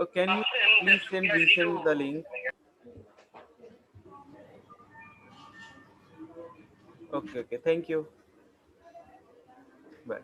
Can you please resend the link? Okay. Thank you. Bye.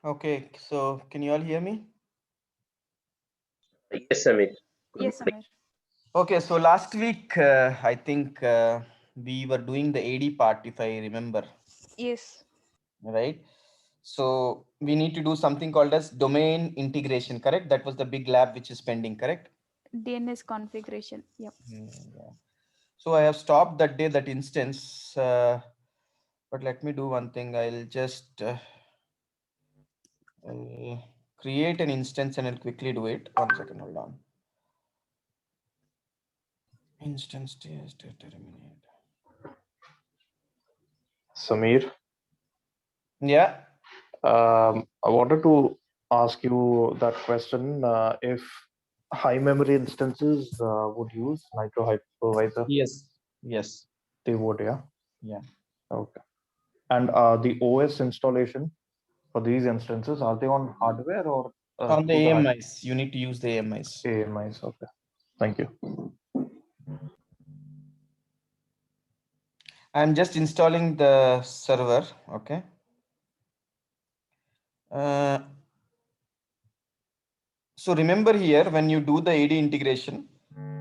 Okay, so can you all hear me? Yes, Samir. Good Yes, morning. Samir. Okay, so last week I think we were doing the AD part, if I remember, Yes. right? So we need to do something called as domain integration, correct? That was the big lab which is pending, correct? DNS configuration. Yep. Yeah. So I have stopped that day, that instance, but let me do one thing. I'll just I'll create an instance and I'll quickly do it. 1 second, hold on. Instance test terminate. Samir, Yeah. I wanted to ask you that question. If high memory instances would use Nitro Hypervisor, Yes, yes, they would, yeah? yeah. Okay. And the OS installation for these instances, are they on hardware or On the through the AMIs, you need to use the AMIs. AMIs? Okay. Thank you. I'm just installing the server. Okay. So remember here, when you do the AD integration,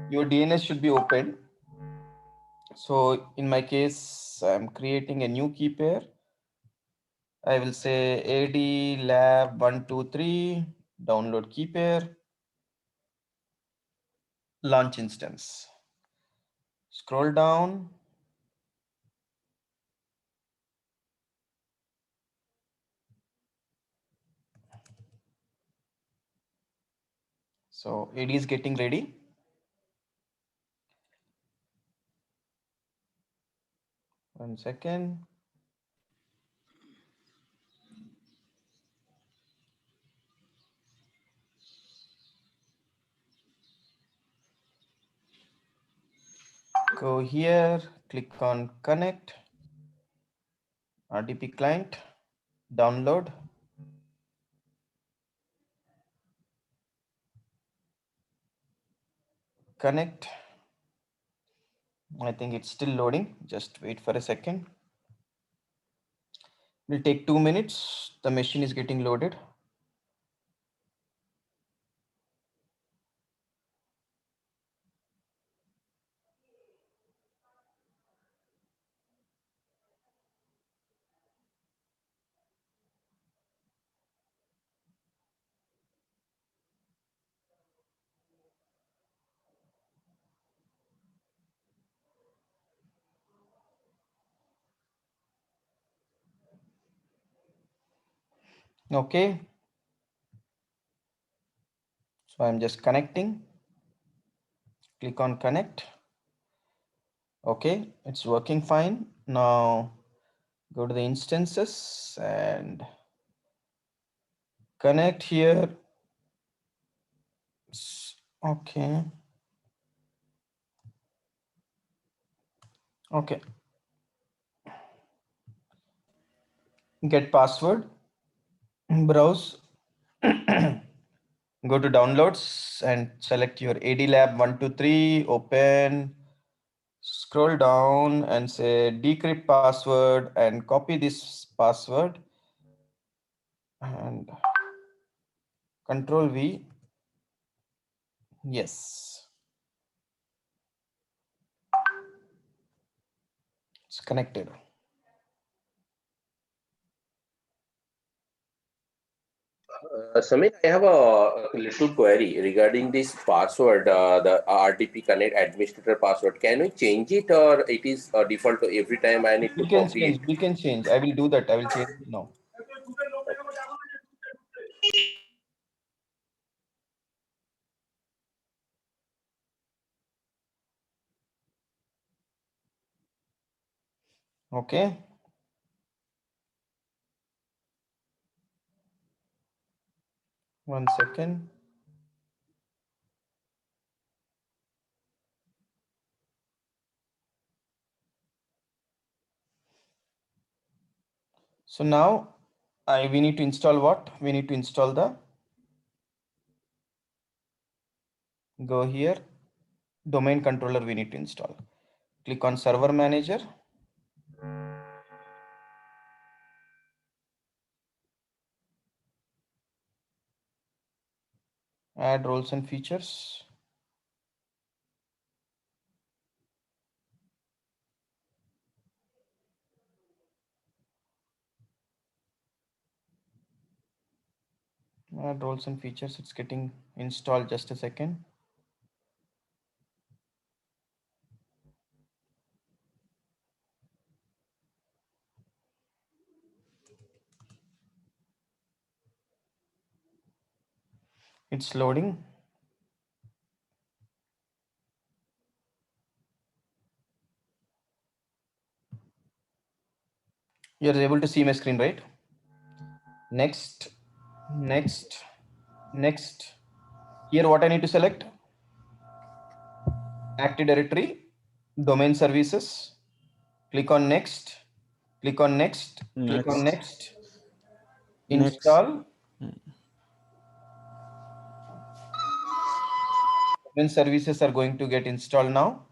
your DNS should be open. So in my case, I'm creating a new key pair. I will say AD lab 123, download key pair, launch instance. Scroll down. So AD is getting ready. One second. Go here, click on connect, RDP client, download. Connect. I think it's still loading. Just wait for a second. It will take 2 minutes. The machine is getting loaded. Okay. So I'm just connecting. Click on connect. Okay, it's working fine. Now go to the instances and connect here. Okay. Okay. Get password. Browse. Go to downloads and select your AD Lab 123. Open. Scroll down and say decrypt password and copy this password and Control V. Yes, it's connected. Samir, I have a little query regarding this password, the RDP Connect administrator password. Can we change it, or it is default to every time I need to We can copy it? change. We can change. I will do that. I will change it now. Okay. One second. So now we need to install what? We need to install the, go here, domain controller we need to install. Click on server manager. Add roles and features. Add roles and features. It's getting installed. Just a second. It's loading. You're able to see my screen, right? Next, next, next. Here, what I need to select? Active Directory, domain services. Click on next. Click on next. Click on next. Install. Domain services are going to get installed now.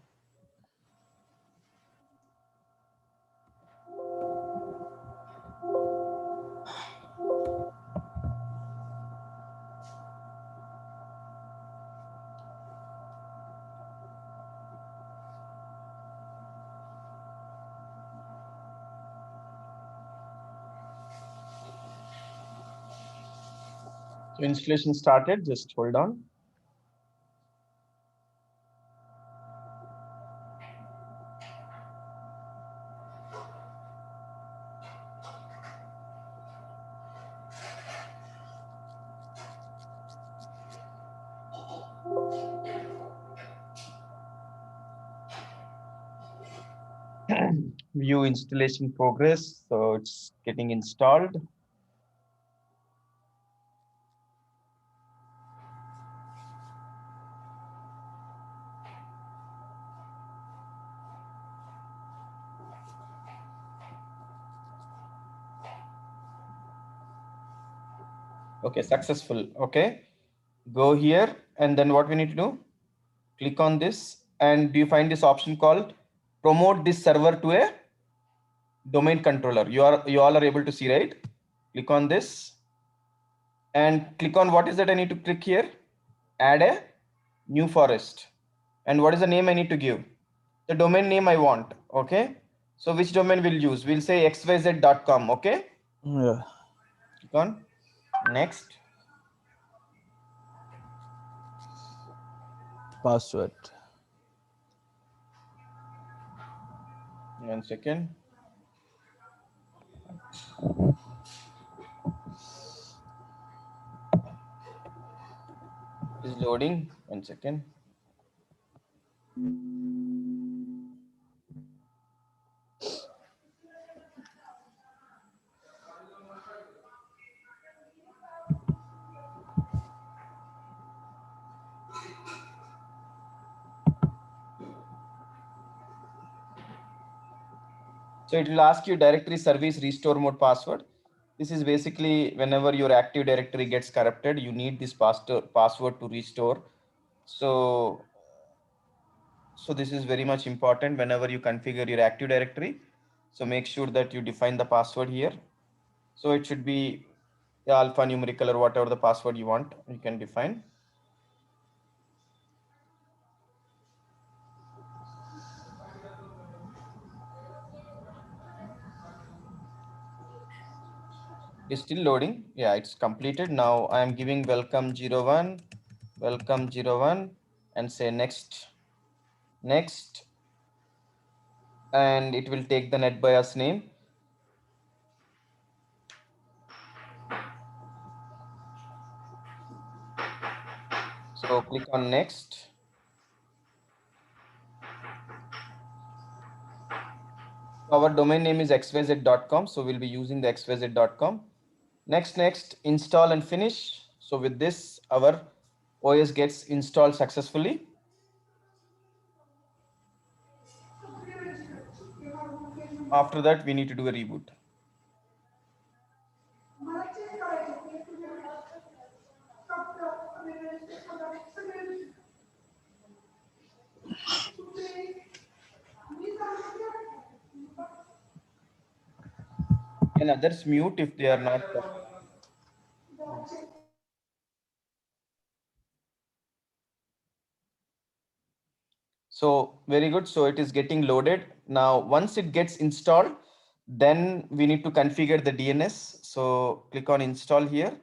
So installation started. Just hold on. View installation progress. So it's getting installed. Okay, successful. Okay, go here and then what we need to do? Click on this and do you find this option called promote this server to a domain controller? You all are able to see, right? Click on this and click on what is that I need to click here? Add a new forest. And what is the name I need to give? The domain name I want. Okay. So which domain we'll use? We'll say xyz.com. Okay. Yeah. Click on next. Password. 1 second. is loading. 1 second. So it will ask you directory service restore mode password. This is basically whenever your Active Directory gets corrupted, you need this password to restore. So this is very much important whenever you configure your Active Directory. So make sure that you define the password here. So it should be alphanumerical or whatever the password you want, you can define. It's still loading. Yeah, it's completed. Now I am giving welcome 01, welcome 01, and say next, next, and it will take the NetBIOS name. So click on next. Our domain name is xyz.com, so we'll be using the xyz.com. Next, install and finish. So with this, our OS gets installed successfully. After that, we need to do a reboot. Can others mute if they are not? So very good. So it is getting loaded. Now, once it gets installed, then we need to configure the DNS. So click on install here.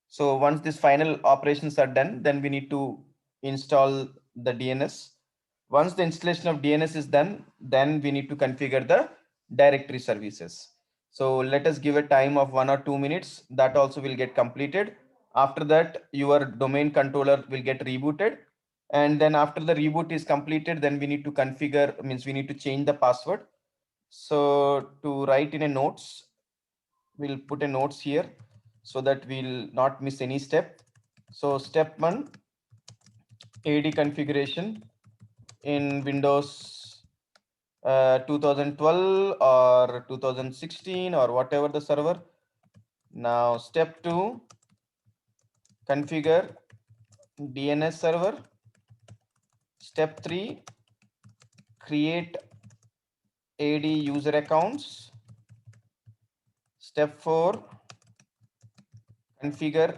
So once these final operations are done, then we need to install the DNS. Once the installation of DNS is done, then we need to configure the directory services. So let us give a time of 1 or 2 minutes. That also will get completed. After that, your domain controller will get rebooted. And then after the reboot is completed, then we need to configure, means we need to change the password. So to write in a notes, we'll put a notes here so that we'll not miss any step. So step 1, AD configuration in Windows 2012 or 2016 or whatever the server. Now step 2, configure DNS server. Step 3, create AD user accounts. Step 4, configure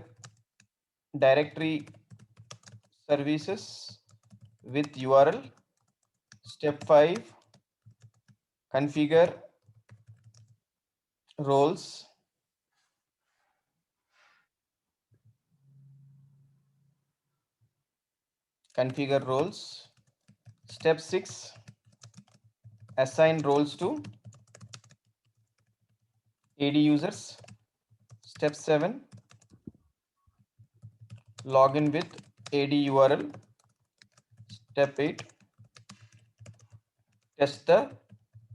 directory services with URL. Step 5, configure roles. Configure roles. Step 6, assign roles to AD users. Step 7, login with AD URL. Step 8, test the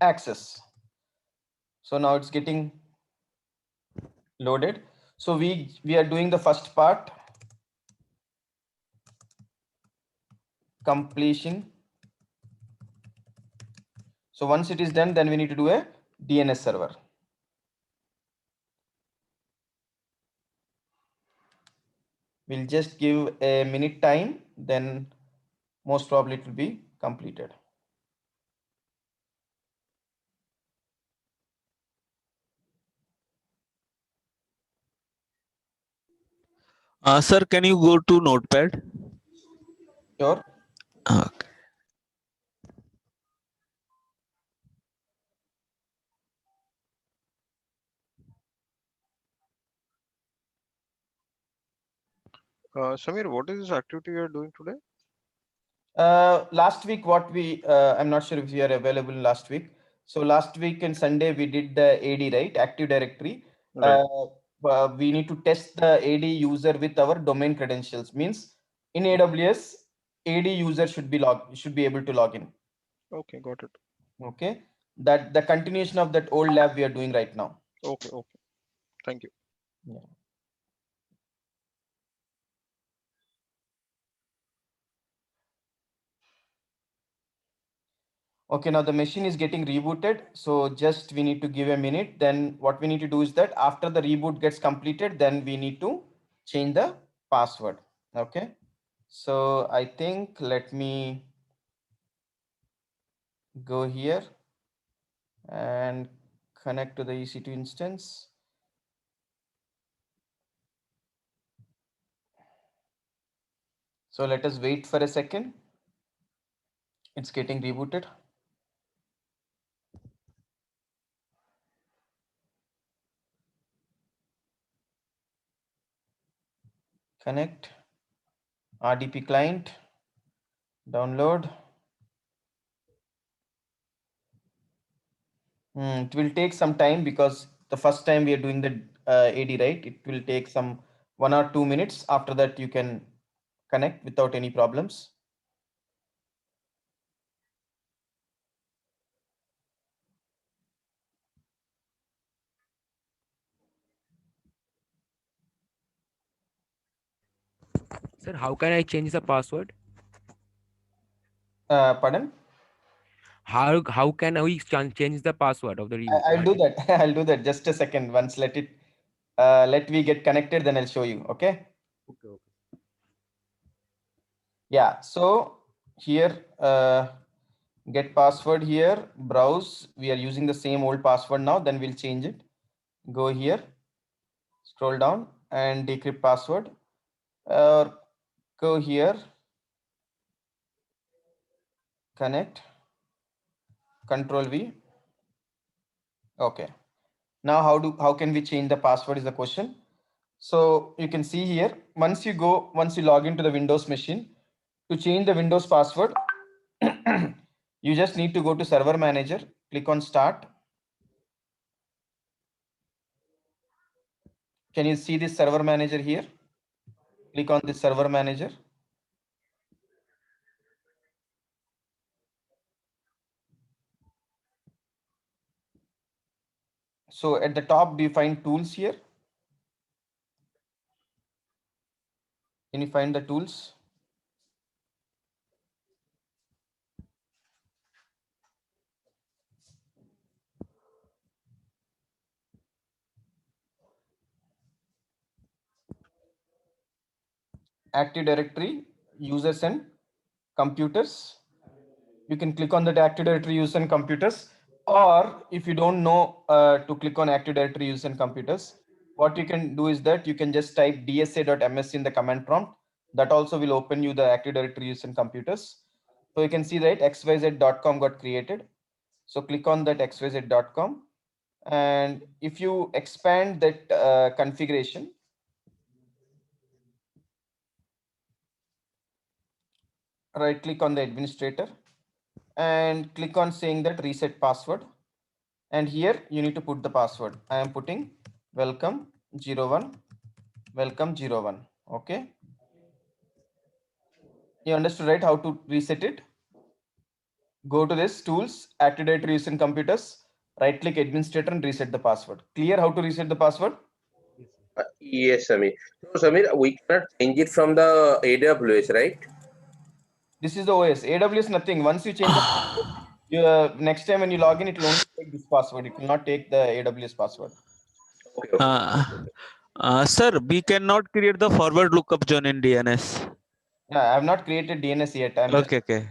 access. So now it's getting loaded. So we are doing the first part, completion. So once it is done, then we need to do a DNS server. We'll just give a minute time, then most probably it will be completed. Sir, can you go to Notepad? Sure. Okay. Samir, what is this activity you are doing today? Last week, what we, I'm not sure if you are available last week. So last week and Sunday, we did the AD, right? Active Directory. Right. We need to test the AD user with our domain credentials. Means in AWS, AD user should be able to log in. Okay, got it. Okay, that the continuation of that old lab we are doing right now. Okay, okay. Thank you. Yeah. Okay, now the machine is getting rebooted. So just we need to give a minute. Then what we need to do is that after the reboot gets completed, then we need to change the password. Okay. So I think let me go here and connect to the EC2 instance. So let us wait for a second. It's getting rebooted. Connect, RDP client, download. It will take some time because the first time we are doing the AD, right? It will take some 1 or 2 minutes. After that, you can connect without any problems. Sir, how can I change the password? Pardon? How can we change the password of the I'll do that. I'll do that. Just a second. Once let we get connected, then I'll show you. Okay. Okay, okay. Yeah. So here, get password here, browse. We are using the same old password now. Then we'll change it. Go here, scroll down and decrypt password. Go here, connect, Control V. Okay. Now how can we change the password is the question. So you can see here, once you log into the Windows machine, to change the Windows password, you just need to go to Server Manager, click on Start. Can you see this Server Manager here? Click on this Server Manager. So at the top, do you find tools here? Can you find the tools? Active Directory, users and computers. You can click on that Active Directory users and computers, or if you don't know to click on Active Directory users and computers, what you can do is that you can just type dsa.ms in the command prompt. That also will open you the Active Directory users and computers. So you can see that xyz.com got created. So click on that xyz.com, and if you expand that configuration, right click on the administrator and click on saying that reset password. And here you need to put the password. I am putting welcome 01, welcome 01. Okay. You understood, right? How to reset it? Go to this tools, Active Directory users and computers, right click administrator and reset the password. Clear how to reset the password? Yes, Samir. So, Samir, we cannot change it from the AWS, right? This is the OS. AWS nothing. Once you change the password, next time when you log in, it will only take this password. It will not take the AWS password. Okay, okay. Sir, we cannot create the forward lookup zone in DNS. Yeah, I have not created DNS yet. I'm just Okay.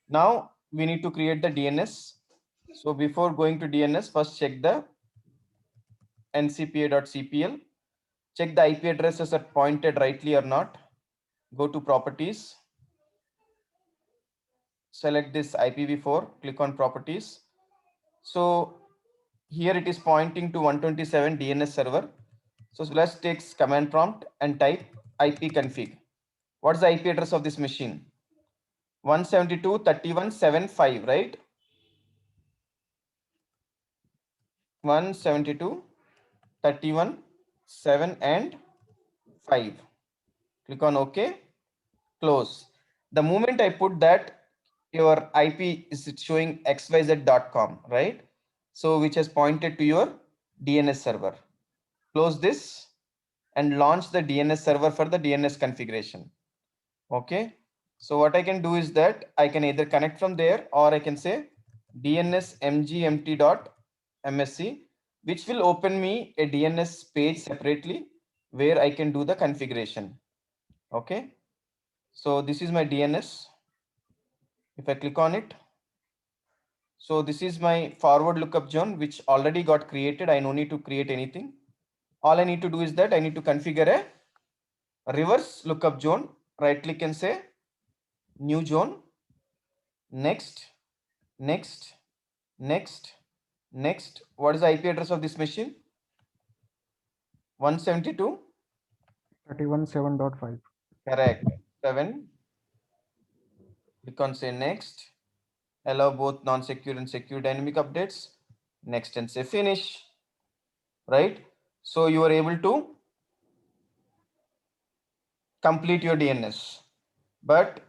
now we need to create the DNS. So before going to DNS, first check the ncpa.cpl. Check the IP addresses are pointed rightly or not. Go to properties. Select this IPv4, click on properties. So here it is pointing to 127 DNS server. So let's take command prompt and type ipconfig. What's the IP address of this machine? 172.31.7.5, right? 172.31.7 and 5. Click on OK, close. The moment I put that, your IP is showing xyz.com, right? So which has pointed to your DNS server. Close this and launch the DNS server for the DNS configuration. Okay. So what I can do is that I can either connect from there or I can say dnsmgmt.msc, which will open me a DNS page separately where I can do the configuration. Okay. So this is my DNS. If I click on it, so this is my forward lookup zone, which already got created. I no need to create anything. All I need to do is that I need to configure a reverse lookup zone. Right click and say new zone. Next, next, next, next. What is the IP address of this machine? 172. 31.7.5. Correct. 7. Click on say next. Allow both non-secure and secure dynamic updates. Next and say finish. Right. So you are able to complete your DNS. But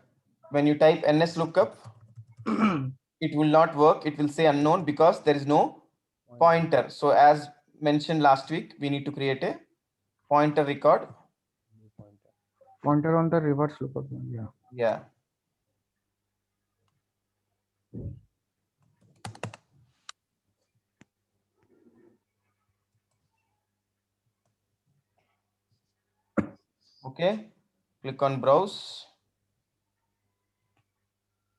when you type ns lookup, it will not work. It will say unknown because there is no pointer. So as mentioned last week, we need to create a pointer record. Pointer on the reverse lookup. Yeah. Yeah. Okay. Click on browse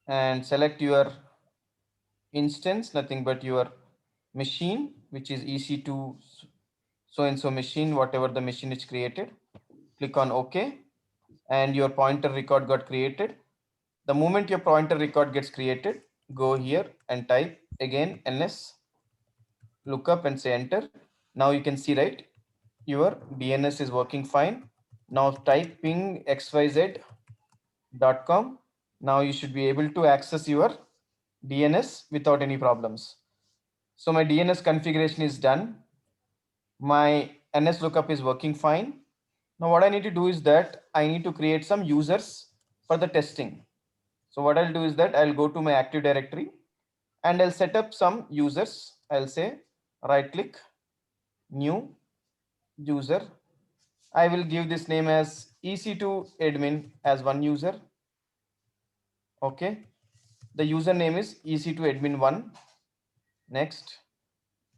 and select your instance, nothing but your machine, which is EC2 so and so machine, whatever the machine is created. Click on OK and your pointer record got created. The moment your pointer record gets created, go here and type again ns lookup and say enter. Now you can see, right, your DNS is working fine. Now type ping xyz.com. Now you should be able to access your DNS without any problems. So my DNS configuration is done. My NS lookup is working fine. Now what I need to do is that I need to create some users for the testing. So what I'll do is that I'll go to my Active Directory and I'll set up some users. I'll say right click, new user. I will give this name as EC2 admin as one user. Okay. The username is EC2 admin 1. Next,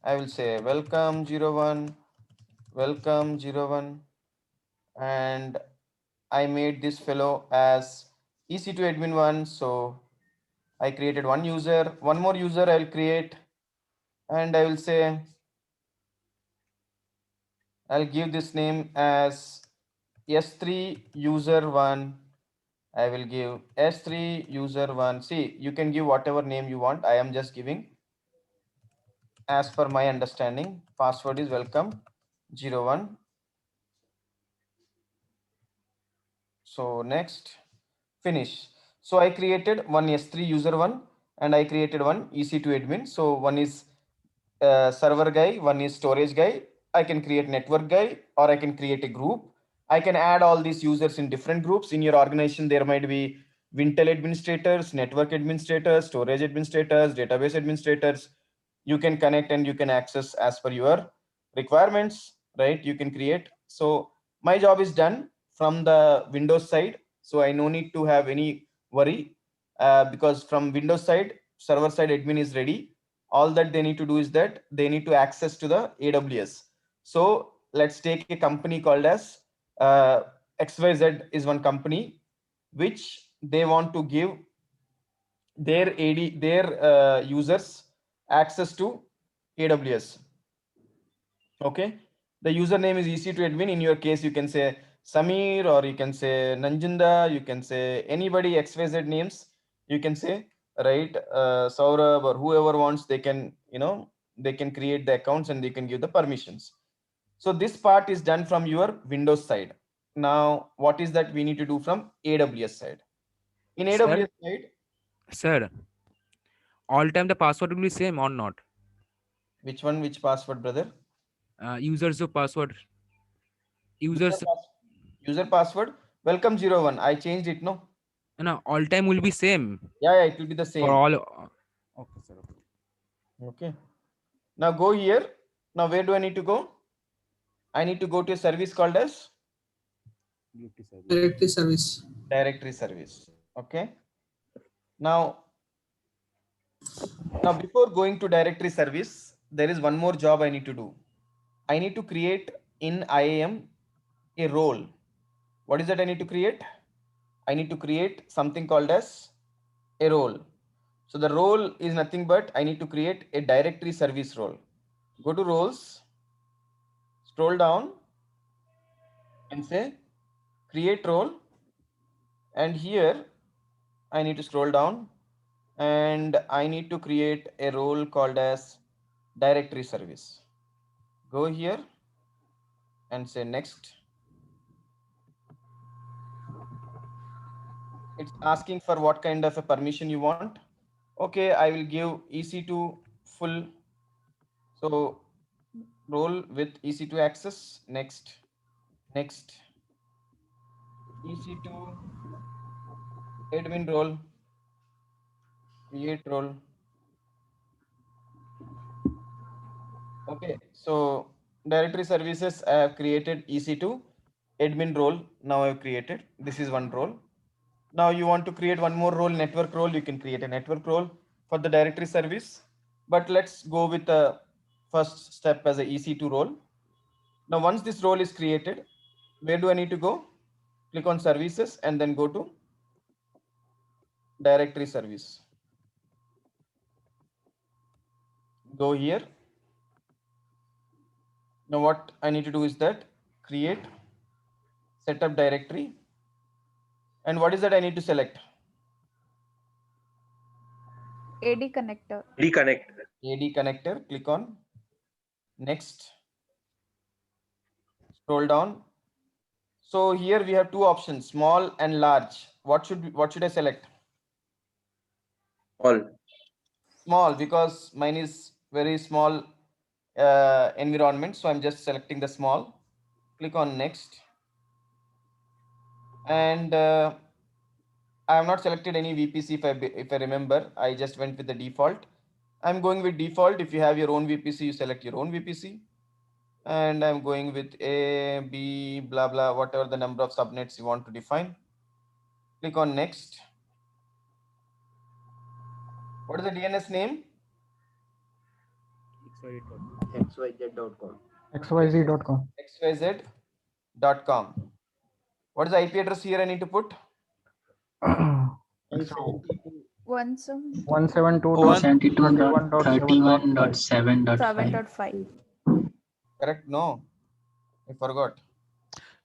I will say welcome 01, welcome 01, and I made this fellow as EC2 admin 1. So I created one user, one more user I'll create, and I will say I'll give this name as S3 user 1. I will give S3 user 1. See, you can give whatever name you want. I am just giving as per my understanding. Password is welcome 01. So next, finish. So I created one S3 user 1 and I created one EC2 admin. So one is server guy, one is storage guy. I can create network guy or I can create a group. I can add all these users in different groups. In your organization, there might be Wintel administrators, network administrators, storage administrators, database administrators. You can connect and you can access as per your requirements, right? You can create. So my job is done from the Windows side. So I no need to have any worry because from Windows side, server side admin is ready. All that they need to do is that they need to access to the AWS. So let's take a company called as XYZ is one company which they want to give their users access to AWS. Okay, the username is EC2 admin. In your case, you can say Samir or you can say Nanjinda, you can say anybody XYZ names, you can say, right, Saurabh or whoever wants, they can, they can create the accounts and they can give the permissions. So this part is done from your Windows side. Now, what is that we need to do from AWS side? In AWS side, Sir, all time the password will be same or not? which one, which password, brother? Users of password. Users. User password. Welcome 01. I changed it, no? No, all time will be same Yeah, it will be the same. for all. Okay, sir. Okay. Now go here. Now where do I need to go? I need to go to a service called as Directory service. directory service. Okay. Now before going to directory service, there is one more job I need to do. I need to create in IAM a role. What is that I need to create? I need to create something called as a role. So the role is nothing but I need to create a directory service role. Go to roles, scroll down and say create role. And here I need to scroll down and I need to create a role called as directory service. Go here and say next. It's asking for what kind of a permission you want. Okay, I will give EC2 full. So role with EC2 access. Next. EC2 admin role. Create role. Okay, so directory services I have created EC2 admin role. Now I have created. This is one role. Now you want to create one more role, network role. You can create a network role for the directory service. But let's go with the first step as a EC2 role. Now once this role is created, where do I need to go? Click on services and then go to directory service. Go here. Now what I need to do is that create setup directory. And what is that I need to select? AD connector. Reconnect. AD connector. Click on next. Scroll down. So here we have two options, small and large. What should I select? All. Small, because mine is very small environment. So I'm just selecting the small. Click on next. And I have not selected any VPC if I remember. I just went with the default. I'm going with default. If you have your own VPC, you select your own VPC. And I'm going with A, B, blah, blah, whatever the number of subnets you want to define. Click on next. What is the DNS name? xyz.com. xyz.com. xyz.com. What is the IP address here I need to put? 172.31.7.5. 172.31.7.5. Correct? No, I forgot.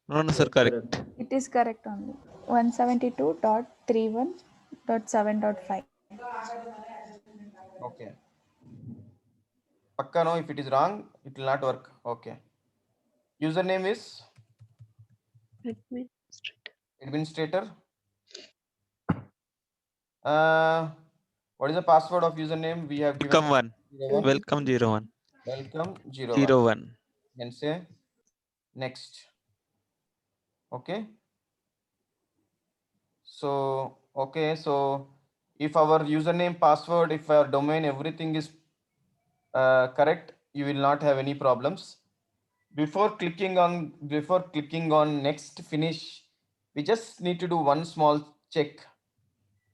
No, sir, correct. It is correct only. 172.31.7.5. Okay. Pakka no, if it is wrong, it will not work. Okay. Username is administrator. What is the password of username? We have given Welcome 01. Welcome 01. 01. And say next. Okay. So, okay. So if our username, password, if our domain, everything is correct, you will not have any problems. Before clicking on next finish, we just need to do one small check.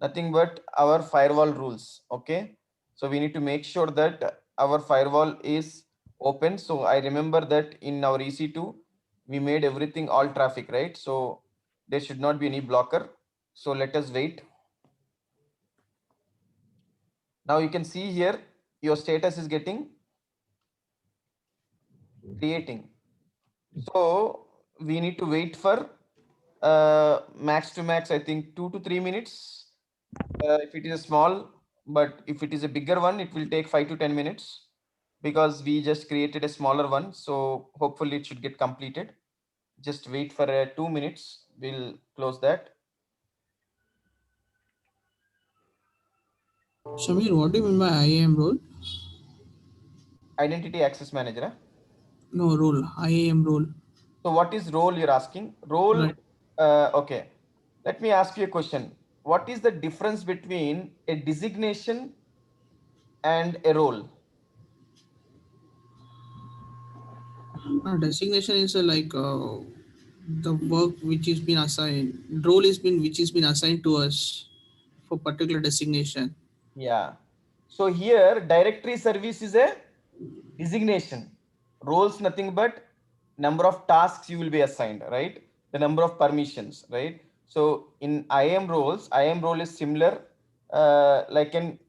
Nothing but our firewall rules. Okay. So we need to make sure that our firewall is open. So I remember that in our EC2, we made everything all traffic, right? So there should not be any blocker. So let us wait. Now you can see here, your status is getting creating. So we need to wait for max to max, I think 2 to 3 minutes. If it is a small, but if it is a bigger one, it will take 5 to 10 minutes because we just created a smaller one. So hopefully it should get completed. Just wait for 2 minutes. We'll close that. Shamir, what do you mean by IAM role? Identity access manager. No, role. IAM role. So what is role you're asking? Role, Right. Okay, let me ask you a question. What is the difference between a designation and a role? Designation is the work which is been assigned. Role is been which is been assigned to us for particular designation. Yeah. So here directory service is a designation. Roles nothing but number of tasks you will be assigned, right? The number of permissions, right? So in IAM roles, IAM role is similar, like an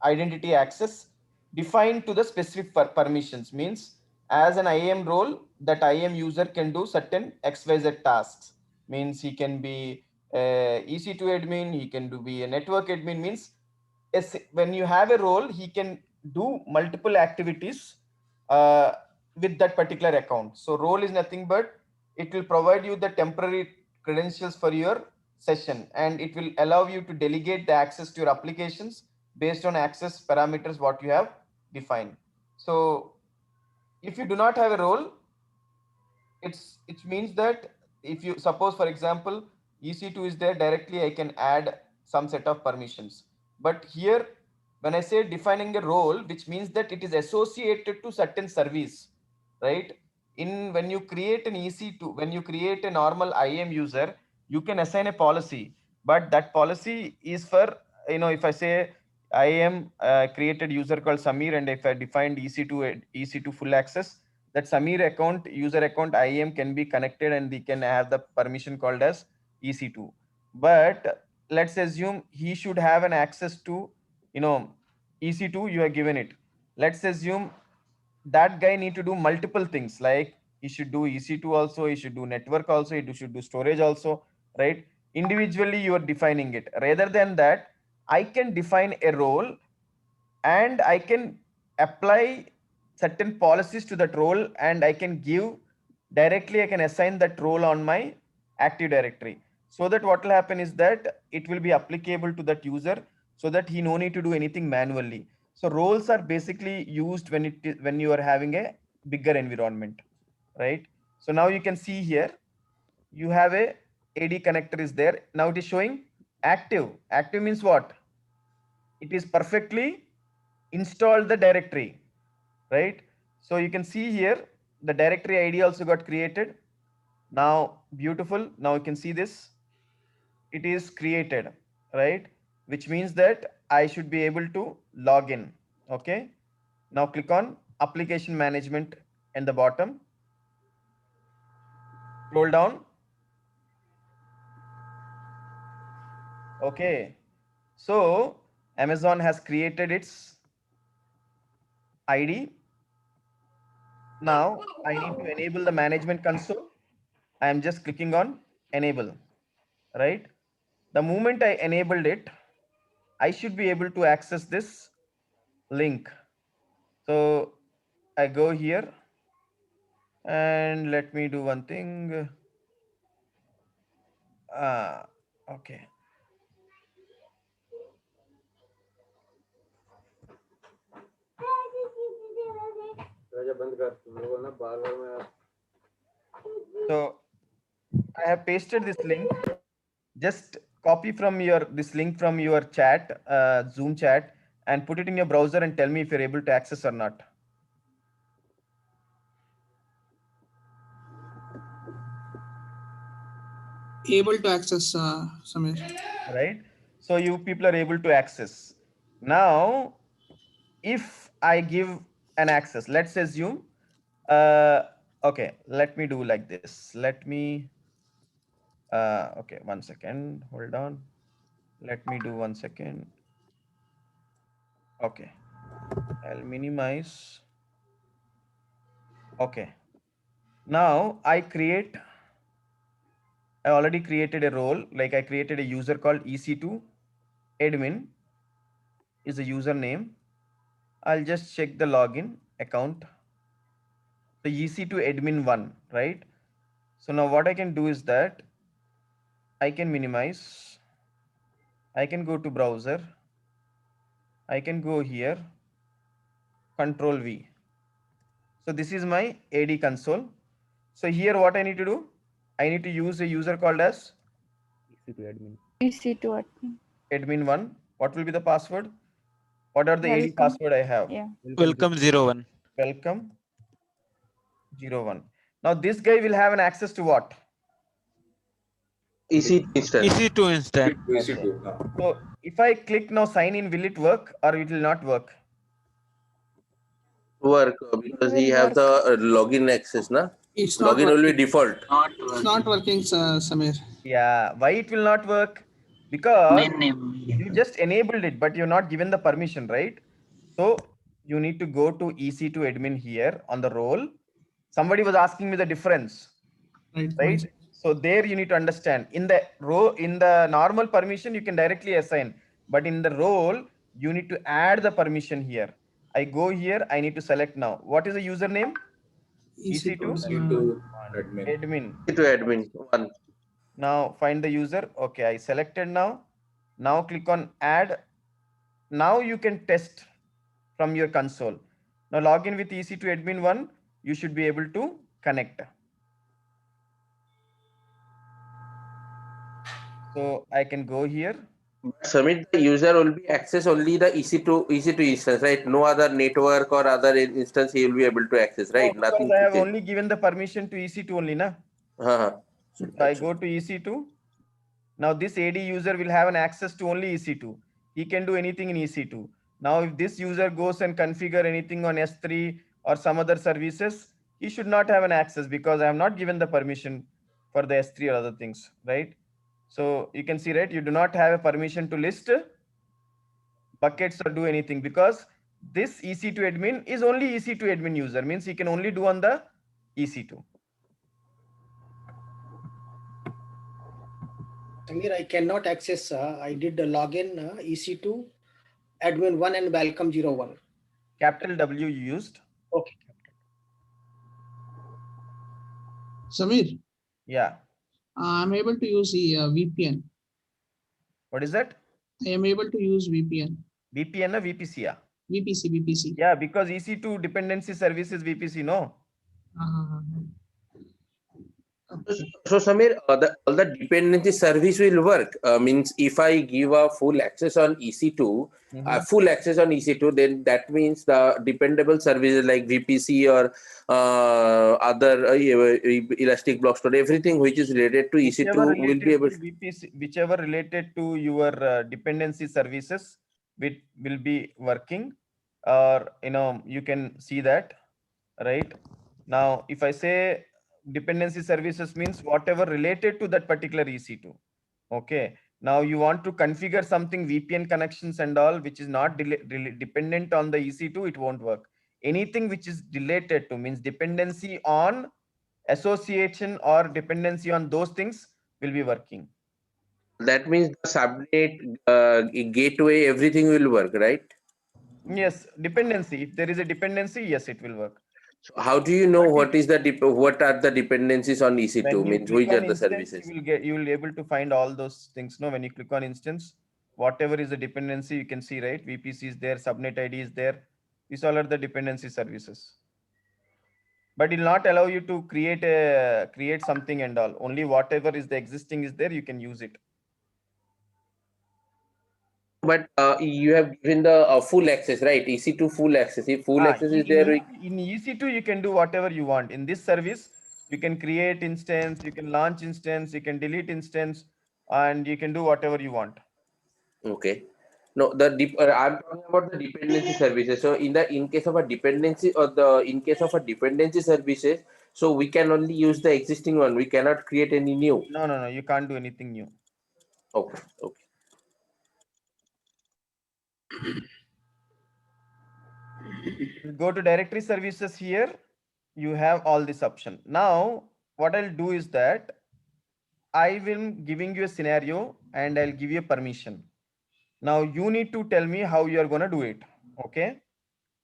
identity access defined to the specific permissions. Means as an IAM role, that IAM user can do certain XYZ tasks. Means he can be EC2 admin, he can be a network admin. Means when you have a role, he can do multiple activities with that particular account. So role is nothing but it will provide you the temporary credentials for your session, and it will allow you to delegate the access to your applications based on access parameters what you have defined. So if you do not have a role, it means that if you suppose, for example, EC2 is there, directly I can add some set of permissions. But here, when I say defining a role, which means that it is associated to certain service, right? In when you create an EC2, when you create a normal IAM user, you can assign a policy, but that policy is for, if I say I am created user called Samir, and if I defined EC2 full access, that Samir account, user account IAM can be connected and they can have the permission called as EC2. But let's assume he should have an access to, EC2, you have given it. Let's assume that guy need to do multiple things, like he should do EC2 also, he should do network also, he should do storage also, right? Individually, you are defining it. Rather than that, I can define a role and I can apply certain policies to that role, and I can give directly, I can assign that role on my Active Directory, so that what will happen is that it will be applicable to that user, so that he no need to do anything manually. So roles are basically used when you are having a bigger environment, right? So now you can see here you have a AD connector is there. Now it is showing active. Active means what? It is perfectly installed the directory, right? So you can see here the directory ID also got created. Now beautiful. Now you can see this. It is created, right? Which means that I should be able to log in. Okay. Now click on application management in the bottom. Scroll down. Okay. So Amazon has created its ID. Now I need to enable the management console. I am just clicking on enable, right? The moment I enabled it, I should be able to access this link. So I go here and let me do one thing. Okay. So I have pasted this link. Just copy from this link from your chat, Zoom chat, and put it in your browser and tell me if you're able to access or not. Able to access, Samir. Right? So you people are able to access. Now, if I give an access, let's assume, okay, let me do like this. Let me, okay, 1 second, hold on. Let me do 1 second. Okay, I'll minimize. Okay, now I already created a role, like I created a user called EC2 admin is a username. I'll just check the login account. The EC2 admin 1, right? So now what I can do is that I can minimize. I can go to browser. I can go here, Control V. So this is my AD console. So here what I need to do, I need to use a user called as EC2 admin. admin1. What will be the password? What are the AD Welcome. password I have? Yeah. Welcome 01. Welcome 01. Now this guy will have an access to what? EC2 instance. EC2 instance. So if I click now sign in, will it work or it will not work? Work because he will have the login access, na? It's not Login will be working. default. It's not working, Samir. Yeah, why it will not work? Because you just enabled it, but you're not given the permission, right? So you need to go to EC2 admin here on the role. Somebody was asking me the difference, right? So there you need to understand in the row, in the normal permission, you can directly assign, but in the role, you need to add the permission here. I go here, I need to select now. What is the username? EC2 admin. EC2 admin 1. Now find the user. Okay, I selected now. Now click on add. Now you can test from your console. Now log in with EC2 admin 1. You should be able to connect. So I can go here. Submit the user will be access only the EC2 instance, right? No other network or other instance he will be able to access, right? No, Nothing because I to have change. only given the permission to EC2 only, na? Uh-huh. So I go to EC2. Now this AD user will have an access to only EC2. He can do anything in EC2. Now if this user goes and configure anything on S3 or some other services, he should not have an access because I have not given the permission for the S3 or other things, right? So you can see, right, you do not have a permission to list buckets or do anything because this EC2 admin is only EC2 admin user, means he can only do on the EC2. Samir, I cannot access. I did the login EC2 admin 1 and welcome 01. Capital W you used. Okay. Samir, Yeah. I'm able to use the VPN. What is that? I am able to use VPN. VPN or VPC? Yeah. VPC. Yeah, because EC2 dependency service is VPC, no? So Samir, all the dependency service will work. Means if I give a full access on EC2, full access on EC2, then that means the dependable services like VPC or other Elastic Block Store, everything which is related to EC2 will be able to VPC, whichever related to your dependency services, will be working, or you can see that, right? Now, if I say dependency services means whatever related to that particular EC2. Okay. Now you want to configure something VPN connections and all, which is not dependent on the EC2, it won't work. Anything which is related to means dependency on association or dependency on those things will be working. That means the subnet, gateway, everything will work, right? Yes, dependency. If there is a dependency, yes, it will work. So how do you know what are the dependencies on EC2? When you Means click which are on the instance, services? you will be able to find all those things. No, when you click on instance, whatever is the dependency, you can see, right? VPC is there, subnet ID is there. These all are the dependency services. But it will not allow you to create something and all. Only whatever is the existing is there, you can use it. But you have given the full access, right? EC2 full access. If full access is there, in EC2, you can do whatever you want. In this service, you can create instance, you can launch instance, you can delete instance, and you can do whatever you want. Okay. No, I'm talking about the dependency services. So in case of a dependency services, so we can only use the existing one. We cannot create any new. No, you can't do anything new. Okay. Go to directory services here. You have all this option. Now, what I'll do is that I will giving you a scenario and I'll give you permission. Now you need to tell me how you are going to do it. Okay.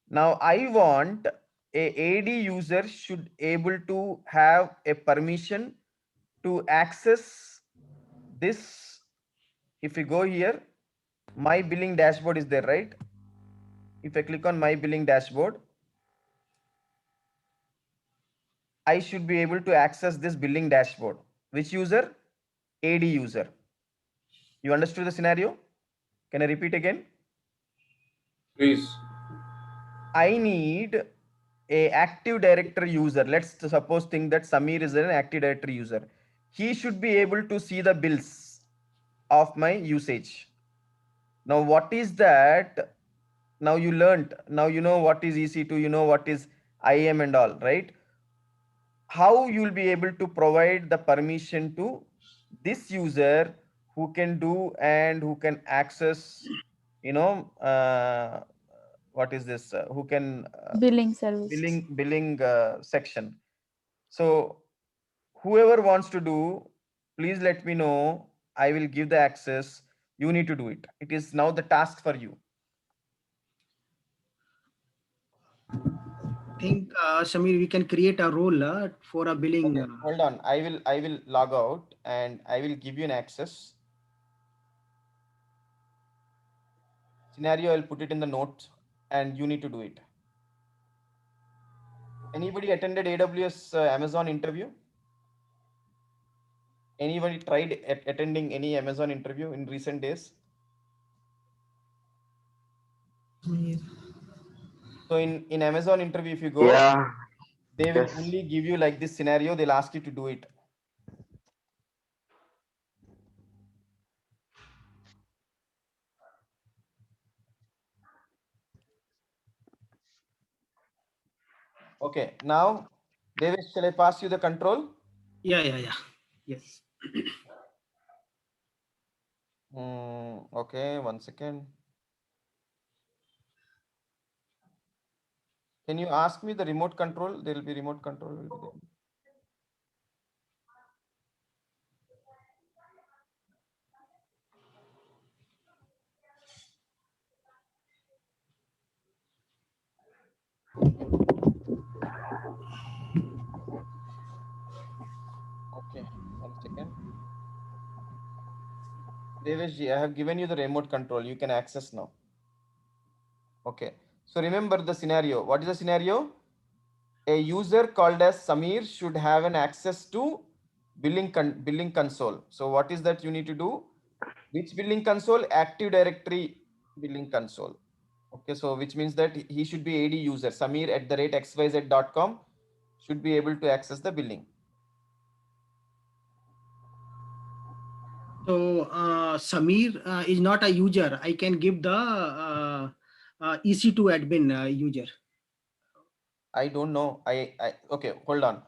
Now I want a AD user should able to have a permission to access this. If you go here, my billing dashboard is there, right? If I click on my billing dashboard, I should be able to access this billing dashboard. Which user? AD user. You understood the scenario? Can I repeat again? Please. I need a Active Directory user. Let's suppose think that Samir is an Active Directory user. He should be able to see the bills of my usage. Now, what is that? Now you learned. Now you know what is EC2. You know what is IAM and all, right? How you will be able to provide the permission to this user who can do and who can access, what is this? Who can Billing services. billing section. So whoever wants to do, please let me know. I will give the access. You need to do it. It is now the task for you. I think Samir, we can create a role for a billing. Okay, hold on. I will log out and I will give you an access. Scenario, I'll put it in the notes and you need to do it. Anybody attended AWS Amazon interview? Anybody tried attending any Amazon interview in recent days? So in Amazon interview, if you go, they will only give you like this scenario. They'll ask you to do it. Okay, now, Devesh, shall I pass you the control? Yeah. Yes. Okay, 1 second. Can you ask me the remote control? There will be remote control. Will be there. Okay, 1 second. Deveshji, I have given you the remote control. You can access now. Okay. So remember the scenario. What is the scenario? A user called as Samir should have an access to billing console. So what is that you need to do? Which billing console? Active Directory billing console. Okay, so which means that he should be AD user. Samir@xyz.com should be able to access the billing. So Samir is not a user. I can give the EC2 admin user. I don't know. Okay, hold on.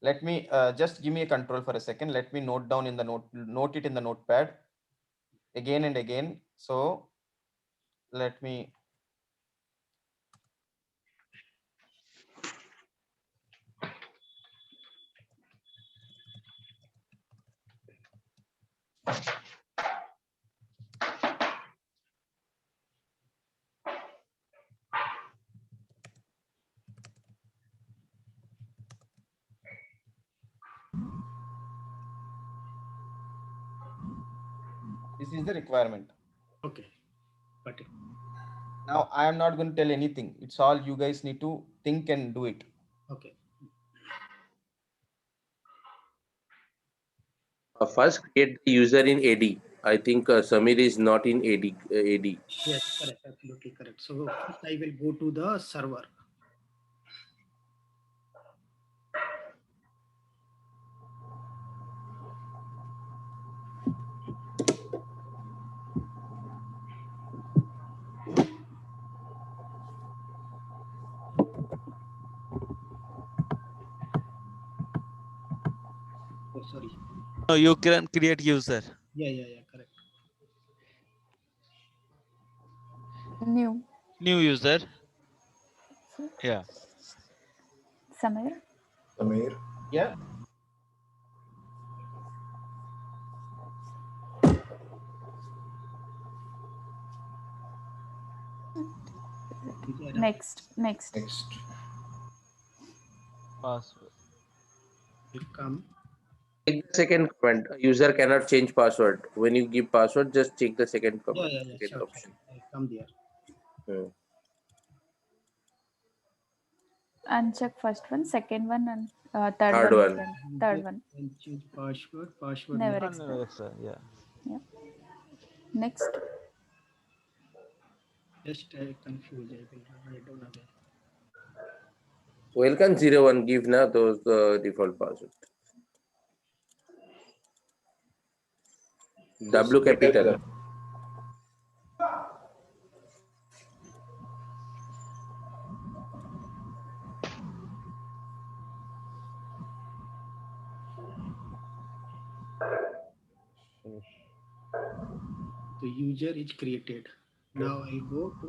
Let me just give me a control for a second. Let me note down in the note it in the notepad again and again. So let me. This is the requirement. Okay, got it. Now I am not going to tell anything. It's all you guys need to think and do it. Okay. First, create the user in AD. I think Samir is not in AD. Yes, correct. Absolutely correct. So first I will go to the server. Oh, sorry. No, you can create user. Yeah, correct. New. New user. Yeah. Samir. Samir. Yeah. Next. Password. Come. Take the second comment. User cannot change password. When you give password, just check the second comment. Yeah, Second sure. option. I come there. Uncheck first one, second one, and Third Third one. one. Friend. Third one. And change password. Password. Never will- expect. Yeah. Yeah. Next. Just confused. I will write down again. Welcome 01. Give now those default password. W capital. The user is created. Now I go to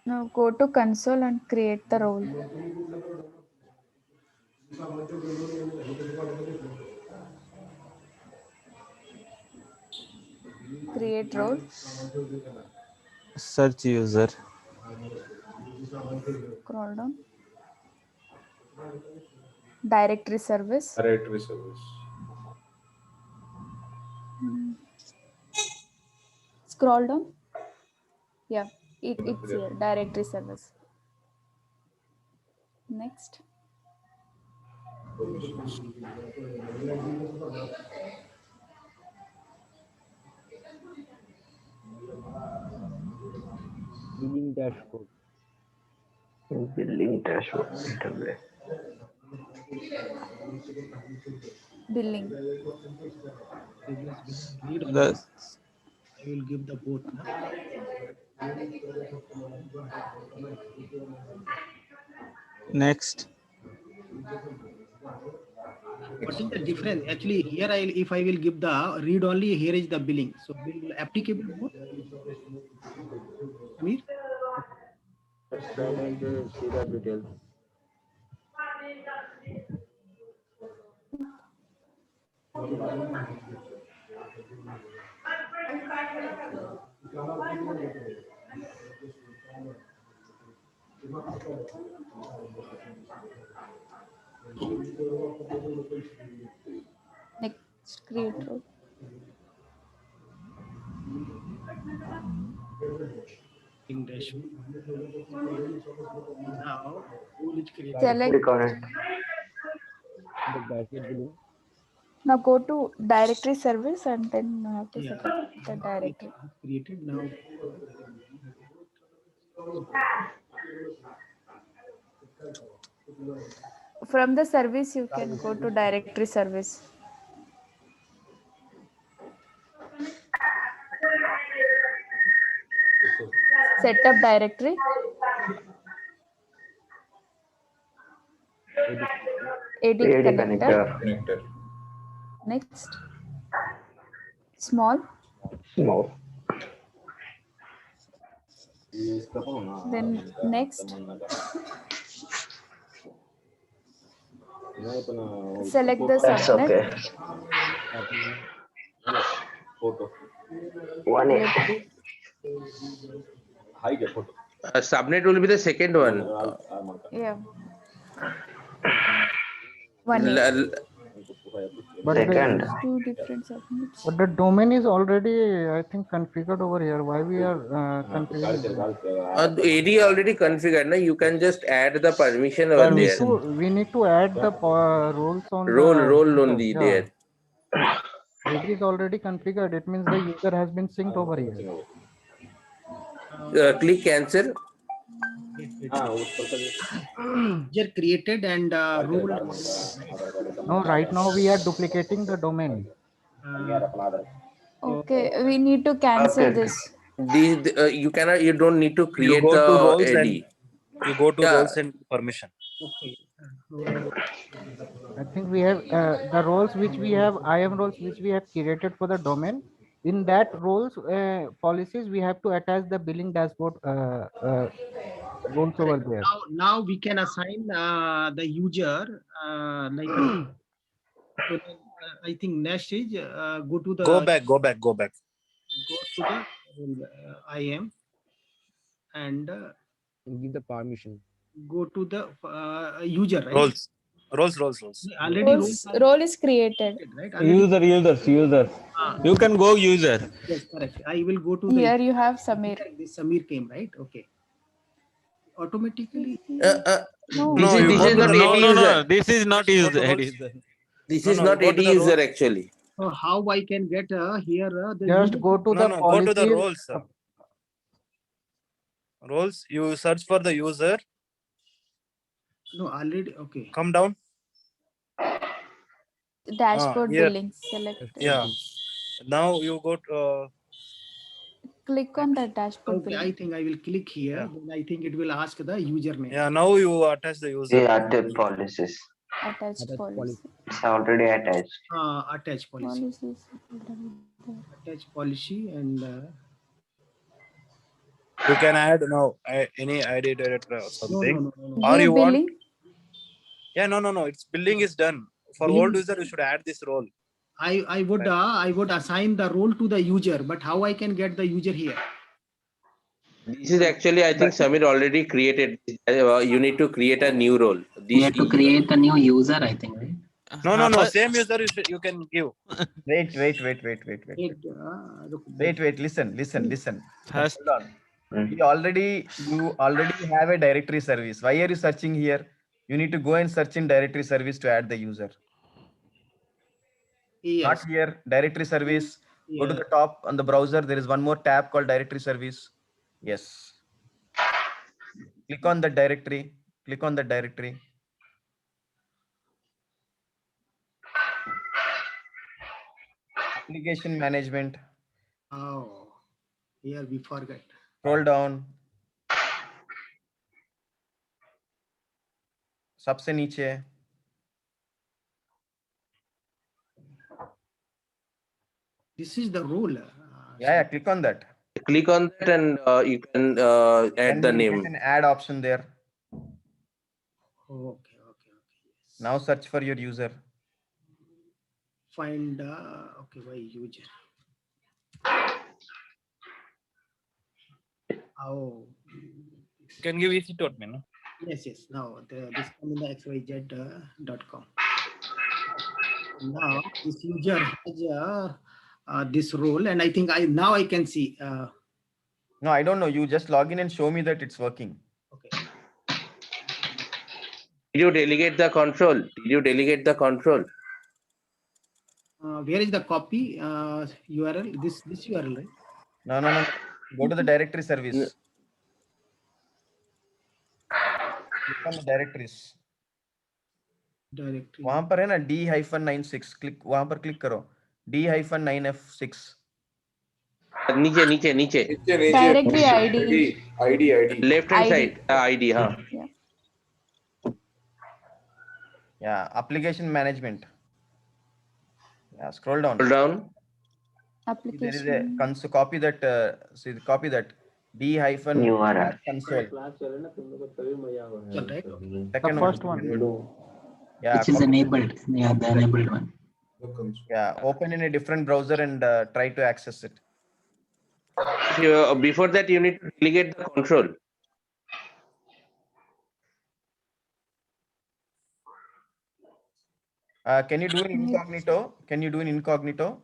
Now go to console and create the role. Create role. Search user. Scroll down. Directory service. Directory service. Scroll down. Yeah, it's here. Directory service. Next. Billing dashboard. Billing dashboard. Internet. Billing. read all The this. I will give the both. next. What is the difference? Actually, here if I will give the read only, here is the billing. So bill applicable both. Amir? See the details. Next, create role. In dashboard. Now role is created. Select. The dashboard billing. Now go to directory service and then you have to set up the directory. Created now. From the service, you can go to directory service. Set up directory. AD connector. Connector. Next. Small. Small. Then next. Select the subnet. Subnet will be the second one. Yeah. 1 But Second. Two different subnets. But the domain is already, I think, configured over here. Why we are configuring? AD already configured. Na? You can just add the permission over there. We need to add the roles on Role only there. It is already configured. It means the user has been synced over here. Click cancel. User created and role. No, right now we are duplicating the domain. Okay, we need to cancel this. You cannot. You don't need to create go to the roles AD. and you go to roles and permission. Okay. I think we have the roles which we have, IAM roles which we have created for the domain. In that roles policies, we have to attach the billing dashboard roles over there. Now we can assign the user like. So, I think next is go to the. Go back. Go to the IAM and Give the permission. go to the user, right? Roles. Already Role is created. right? User. You can go user. Yes, correct. I will go to Here you have Samir. This Samir came, right? Okay. automatically. No. This is you this go is to not the, no, AD no, user. no. This is not Go used. to Head roles. user. This No, is no, not go to AD the user roles. actually. So how I can get here the Just user? go to No, the no, go to the policies. roles. Roles. You search for the user. No, already okay. Come down. Dashboard Here. billing. Select. Yeah. Now you go to. Click on the dashboard Okay, billing. I think I will click here. Yeah. Then I think it will ask the username. Yeah. Now you attach the user. Attach policies. Attached policy. It's already attached. Attach policy. Policies. Attach policy and You can add now any ID director or no, something. no. Or View you want. billing. Yeah. No. It's billing is done. For Billing- old user, you should add this role. I would assign the role to the user, but how I can get the user here? This is actually, I think Samir already created. You need to create a new role. You have to create a new user, I think, right? No. Same user you can give. Wait. Listen. First, Hold on. You already have a directory service. Why are you searching here? You need to go and search in directory service to add the user. Yes. Not here. Directory service. Go to the top on the browser. There is one more tab called directory service. Yes. Click on the directory. Application management. Oh, here we forgot. Scroll down. सबसे नीचे. This is the role. Yeah. Click on that. Click on that and you can add the name. An add option there. Okay. Now search for your user. Find okay, why user? Oh. You can give EC to admin. No? Yes. Now this come in the xyz.com. Now this user has this role, and I think I can see. No, I don't know. You just log in and show me that it's working. Did you delegate the control? Where is the copy URL? This URL, right? No. Go to the directory service. Click on the directories. Directory. वहां पर है ना D-96. वहां पर click करो. D-9F6. नीचे. Directory ID. Left hand side. ID. हाँ. Yeah. Application management. Yeah. Scroll down. Application. There is a console. Copy that. Copy that. D-console. The first one. Yeah. Which is enabled. Yeah, the enabled one. Yeah. Open in a different browser and try to access it. Before that, you need to delegate the control. Can you do an incognito?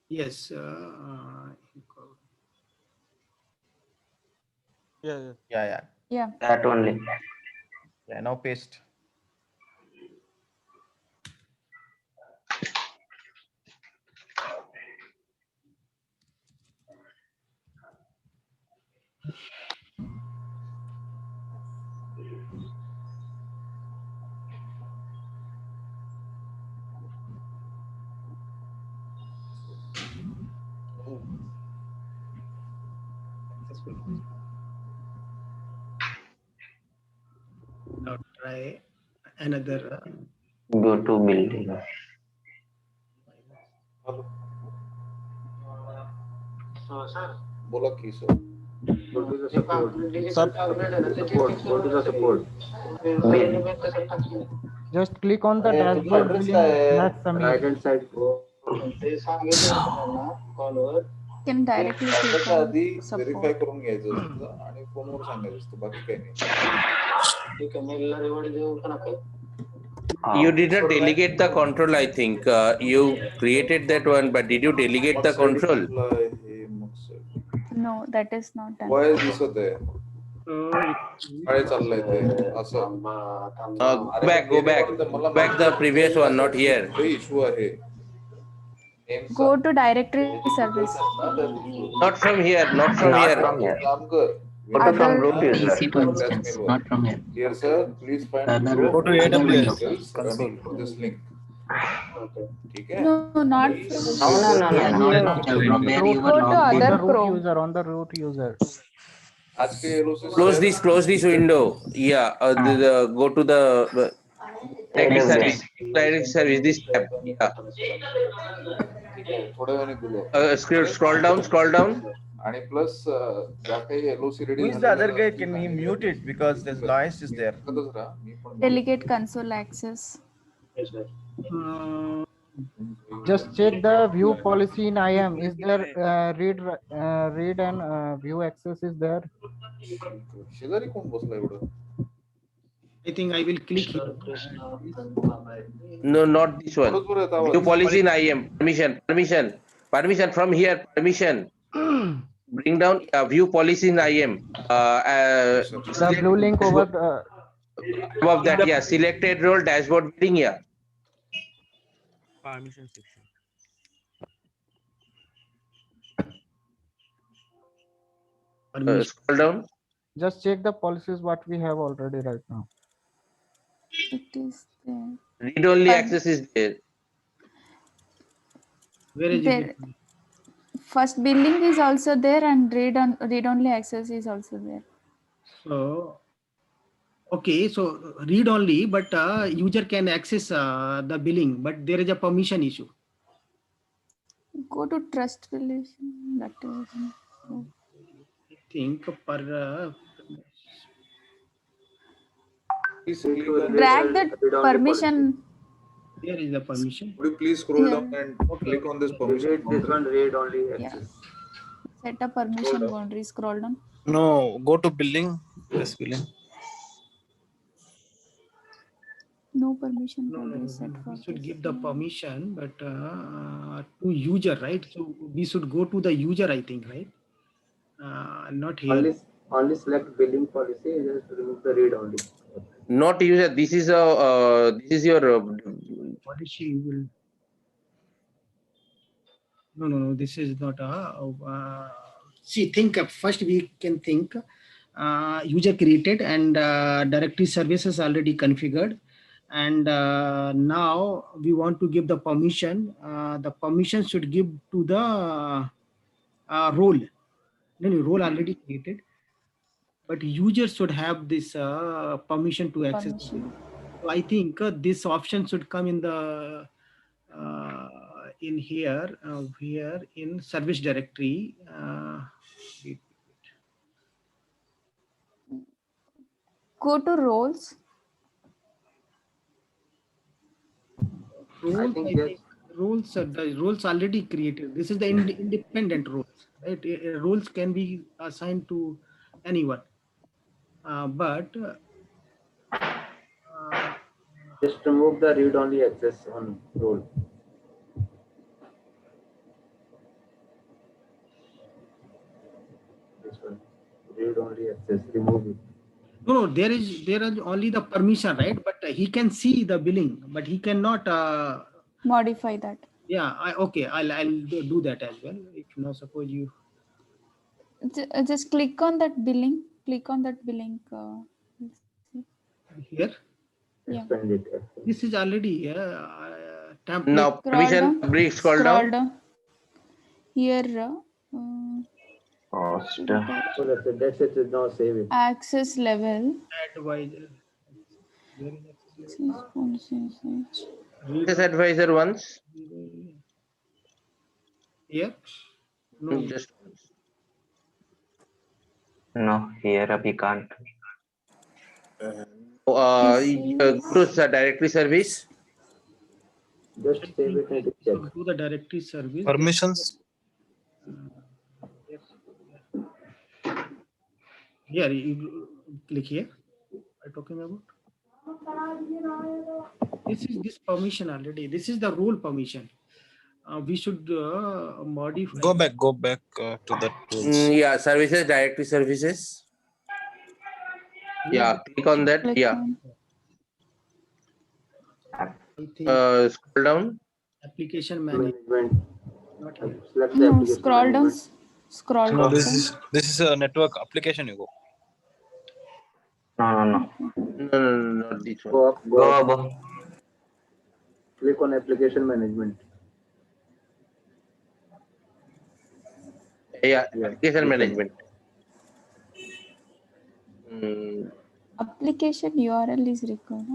Yes. Yeah. That only. Yeah. Now paste. Now try another. Go to building. बोला की sir. Go to the support. Just click on the dashboard billing. That's Samir. Right hand side go. Can directly click on आधी support. Verify करून घ्यायचं असतं आणि फोनवर सांगायचं असतं बाकी काही नाही. You did not delegate the control, I think. You created that one, but did you delegate the control? No, that is not done. वय दिसत आहे काय चाललंय ते असं Go back the previous one, not here. Issue आहे Go to directory service. Not from here, not from Not here. from here. काम कर Go to from Other- root user. EC2 instance, not from here. Here, sir, please find Other- go to other window. running for this link. ठीक है? No, not No. Yeah, not from where you were Go to logged in. On the other root Chrome. user, on the root user. आज के LOC Close this window. Yeah, go to the AWS. direct service. This tab. Yeah. थोड्या वेळाने बोलू Scroll down. आणि plus ज्या काही LOC Who ready is the other guy? Can he mute it because this noise is there? Delegate console access. Just check the view policy in IAM. Is there read and view access is there? शेजारी कोण बसला एवढं I think I will click here. No, not this one. View policy in IAM. Permission from here. Permission. Bring down view policy in IAM. The blue link over the Above that, yeah. Selected role dashboard bidding, yeah. Permission section. Scroll down. just check the policies what we have already right now. It is there. Read only access is there. Where is There. it? First billing is also there and read only access is also there. So, okay, so read only, but user can access the billing, but there is a permission issue. Go to trust relation. That is. I think per Drag that permission. there is the permission. Would you please scroll Yeah. down and click on this permission? This one read only Yeah. access. Set a permission boundary. Scroll down. No, go to billing. Yes, billing. No permission boundary set for. We should give the permission, but to user, right? So we should go to the user, I think, right? Not here. Only select billing policy. Just remove the read only. Not user. This is your Policy will. No. This is not a. See, think first. We can think. User created and directory services already configured, and now we want to give the permission. The permission should give to the role. No, role already created, but user should have this permission to access. Permission. So I think this option should come in the in here in service directory. Go to roles. Roles, think I think the roles already created. This is the independent roles, right? Roles can be assigned to anyone, but Just remove the read only access on role. This one. Read only access. Remove it. no, there is only the permission, right? But he can see the billing, but he cannot. Modify that. Yeah, I'll do that as well. If now suppose you. Just click on that billing. Click on that billing. Here, Yeah. Expand it. this is already template. now permission. down. Brief scroll down. Here. Cost. So that's it. Now save it. Access level. Advisor. Where is access level? Access policies. Access advisor once. Here. No. Just No, here we can't. go to the directory service. Just save it and check. To the directory service. Permissions. Here, you click here. I'm talking about. This is this permission already. This is the role permission. we should modify. Go back to that tools. Yeah, services, directory services. Yeah, click on that. Click Yeah. on I think Scroll down. application management. Not here. Select the no, application scroll down. management. Scroll No, down. this is a network application. You go. No. No, not this one. Go up, Go go up. above. Click on application management. Yeah, Yeah. application management. Mm. Application URL is required.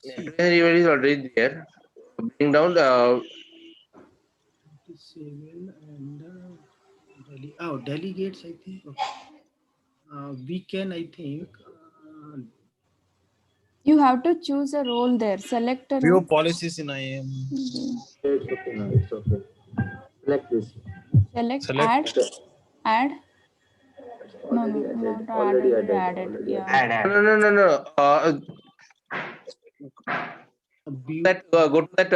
See, Application URL is already there. Bring down the disable and delegates. I think. Okay. We can. I think. You have to choose a role there. Select a View role. policies in IAM. It's okay. No, it's okay. Select this. Select add. No, Already not added. added. Yeah. Add. no. Go to that.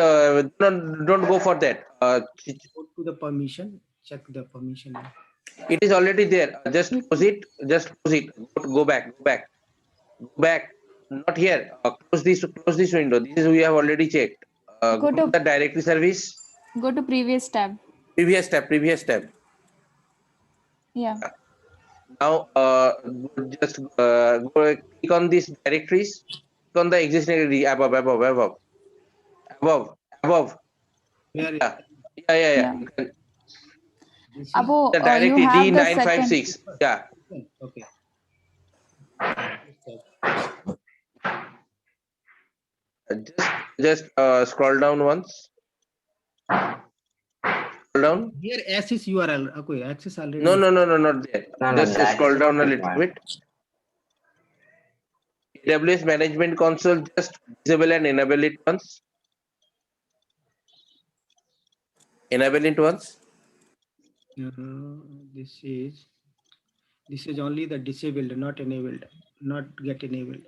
Don't go for that. Go to the permission. Check the permission. It is already there. Just close it. Go back. Not here. Close this window. This is we have already checked. Go to the directory service. Go to previous tab. Previous tab. Yeah. Now just go click on these directories. Click on the existing directory above. Yeah. You can Above, the you directory have the D956. Yeah. Okay. Just scroll down once. Scroll down. Here access URL. Okay, access already. No, not there. No, Just that scroll is down a not little required. bit. AWS Management Console, just disable and enable it once. Enable it once. This is only the disabled, not enabled, not get enabled.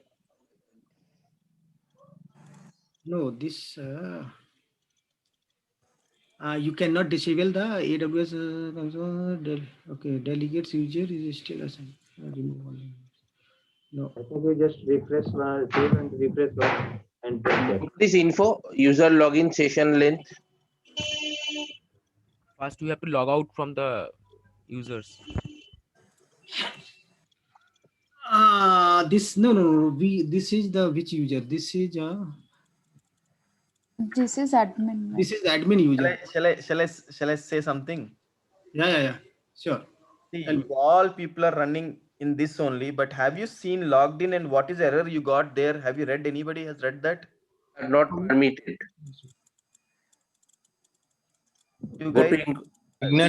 No, this you cannot disable the AWS console. Okay, delegates user is still assigned. Remove all. No. I think you just refresh save and refresh one and check. This info, user login session length. First, you have to log out from the users. This no. This is the which user? This is admin. This is admin user. Shall I say something? Yeah. Sure. See, all people are running in this only, but have you seen logged in and what is error you got there? Have you read? Anybody has read that? Not permitted. You Go guys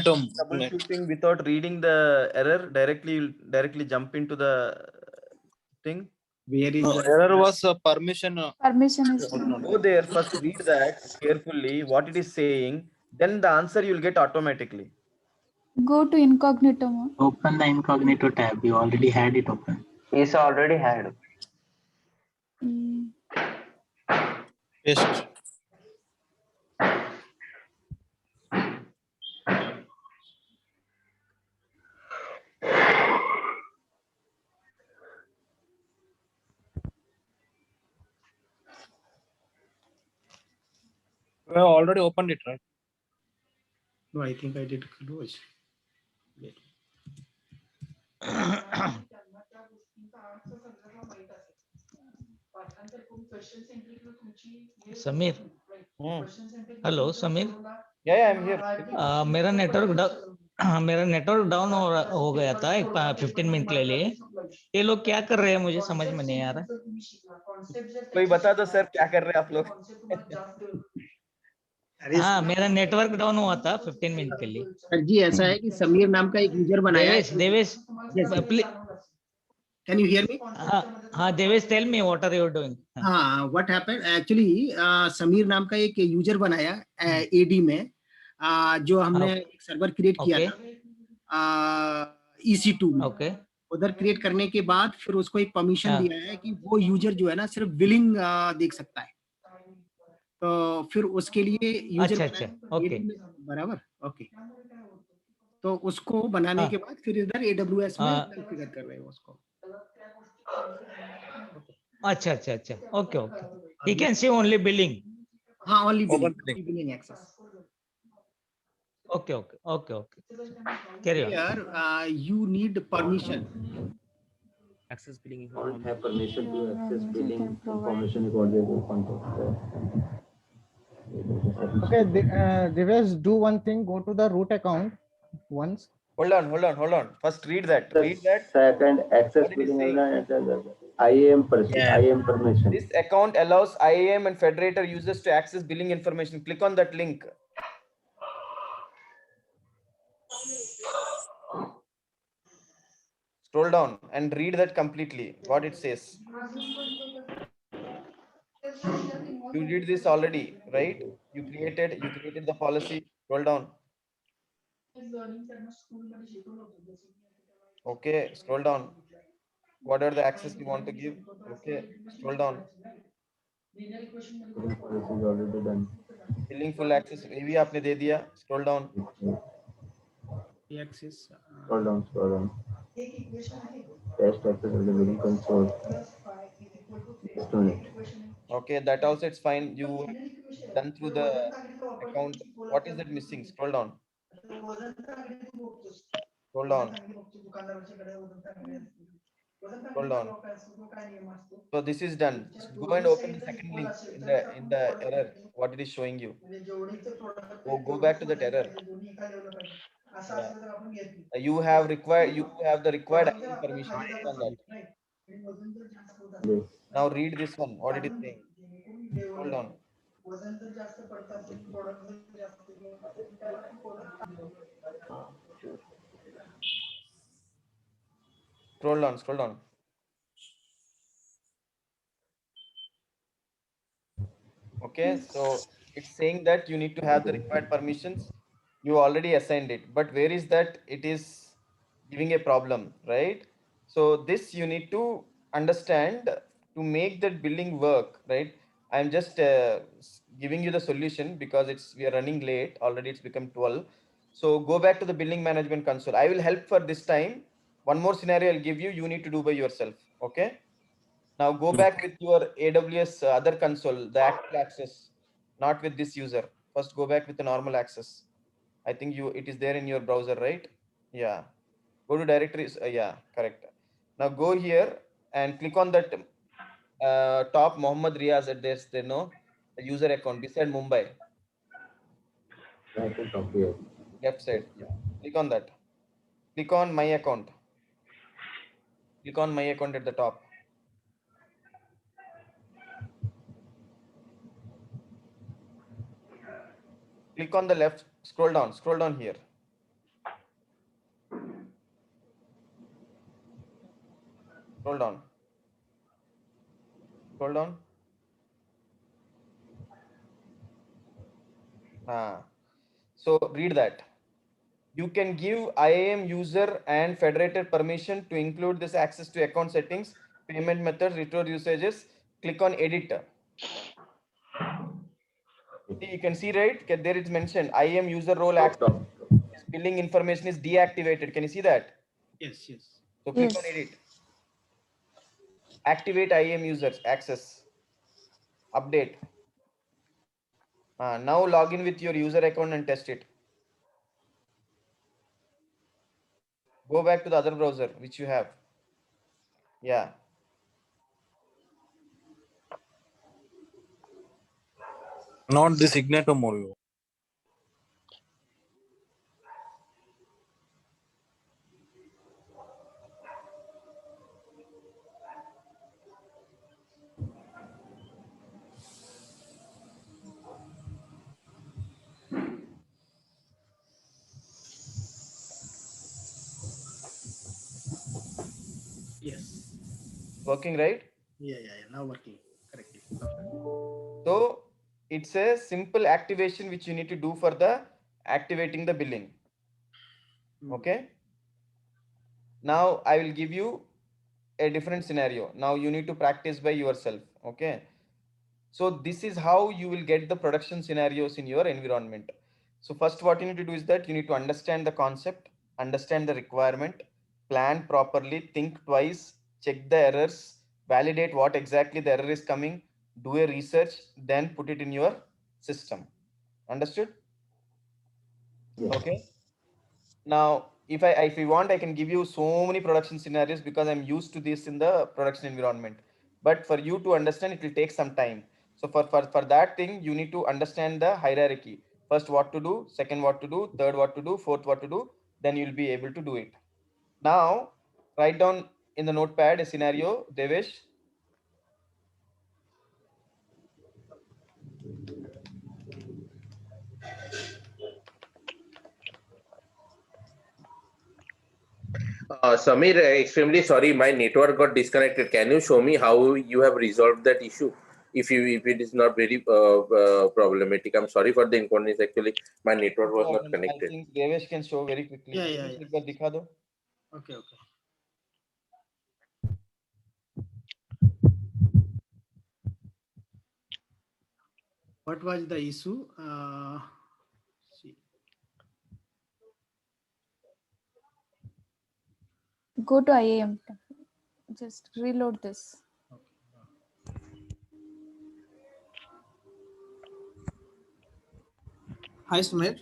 to troubleshooting without reading the error directly jump into the thing. Where is Error was permission. Permission is Go there first, read that carefully what it is saying, then the answer you'll get automatically. Go to incognito mode. Open the incognito tab. You already had it open. It's already had. Paste. We have already opened it, right? No, I think I did close. Sameer hello Sameer Yeah, I'm here. मेरा network down हो गया था 15 minute के लिए। ये लोग क्या कर रहे हैं मुझे समझ में नहीं आ रहा। कोई बता दो सर क्या कर रहे हैं आप लोग? हाँ, मेरा नेटवर्क डाउन हुआ था 15 मिनट के लिए। सर जी ऐसा है कि समीर नाम का एक यूजर बनाया है। Devesh Can you hear me? हाँ Devesh, tell me what are you doing? हाँ, what happened actually? समीर नाम का एक यूजर बनाया AD में, जो हमने एक सर्वर क्रिएट किया था EC2 में। उधर क्रिएट करने के बाद फिर उसको एक परमिशन दिया है कि वो यूजर जो है ना सिर्फ बिलिंग देख सकता है। तो फिर उसके लिए यूजर अच्छा ओके बराबर ओके। तो उसको बनाने के बाद फिर इधर AWS में कॉन्फ़िगर कर रहे हो उसको। अच्छा okay he can see only billing. हाँ only Open billing access. Okay. Carry on. Here you need permission. Access billing don't have permission to access billing information according to context. Okay, Divesh, do one thing. Go to the root account once. Hold on. First read that. Second, access billing and IAM permission. This account allows IAM and Federator users to access billing information. Click on that link. Scroll down and read that completely, what it says. You did this already, right? You created the policy. Scroll down. Okay, scroll down. What are the access you want to give? Okay, scroll down. Policy is already done. Billing full access ये भी आपने दे दिया. Scroll down. Access. Scroll down. Test access of the billing console. Just on it. Okay, that also it's fine. You done through the account. What is that missing? Scroll down. Scroll down. So this is done. Go and open the second link in the error. What it is showing you. Go back to that error. Yeah. You have the required IAM permission. Click on that. Yes. Now read this one. What it is saying. Hold on. Scroll down. Okay, so it's saying that you need to have the required permissions. You already assigned it, but where is that it is giving a problem, right? So this you need to understand to make that billing work, right? I'm just giving you the solution because we are running late already. It's become 12. So go back to the billing management console. I will help for this time. One more scenario I'll give you. You need to do by yourself. Okay. Now go back with your AWS other console, the active access, not with this user. First go back with the normal access. I think it is there in your browser, right? Yeah. Go to directories. Yeah, correct. Now go here and click on that top Mohammed Riaz at this, the user account beside Mumbai. Right top here. Left side. Yeah. Click on that. Click on my account. Click on my account at the top. Click on the left, scroll down here. Scroll down. So read that. You can give IAM user and federated permission to include this access to account settings, payment methods, retro usages. Click on edit. You can see, right? There it's mentioned IAM user role access. Billing information is deactivated. Can you see that? Yes. So click on edit. Activate IAM users access. Update. Now log in with your user account and test it. Go back to the other browser which you have. Yeah. Not the Signato Morio. Yes. Working, right? Yeah. Now working correctly. So it's a simple activation which you need to do for the activating the billing. Okay. Now I will give you a different scenario. Now you need to practice by yourself. Okay. So this is how you will get the production scenarios in your environment. So first what you need to do is that you need to understand the concept, understand the requirement, plan properly, think twice, check the errors, validate what exactly the error is coming, do a research, then put it in your system. Understood? Okay. Now, if you want, I can give you so many production scenarios because I'm used to this in the production environment. But for you to understand, it will take some time. So for that thing, you need to understand the hierarchy. First, what to do, second, what to do, third, what to do, fourth, what to do. Then you'll be able to do it. Now, write down in the notepad a scenario, Devesh. Samir, extremely sorry, my network got disconnected. Can you show me how you have resolved that issue? If it is not very problematic, I'm sorry for the inconvenience. Actually, my network was not I connected. think Devesh can show very quickly. Yeah, yeah, Devesh, yeah. एक बार दिखा दो. Okay, okay. What was the issue? See. Go to IAM. Just reload this. Hi, Samir.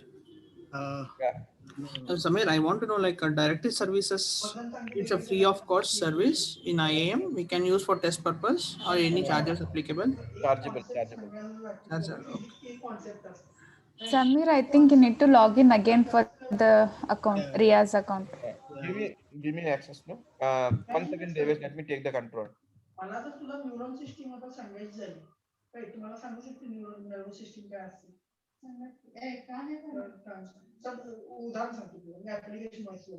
Samir, I want to know like directory services. It's a free of cost service in IAM. We can use for test purpose or any charges applicable. Chargeable. Samir, I think you need to log in again for the account, Ria's account. Give me access, no? 1 second, Devesh, let me take the control. मला जर तुला neuron system आता सांगायची झाली काय तुम्हाला सांगू शकते न्यूरॉन सिस्टीम काय असते उदाहरण सांगतो तुला मी ऍप्लिकेशन वाचलं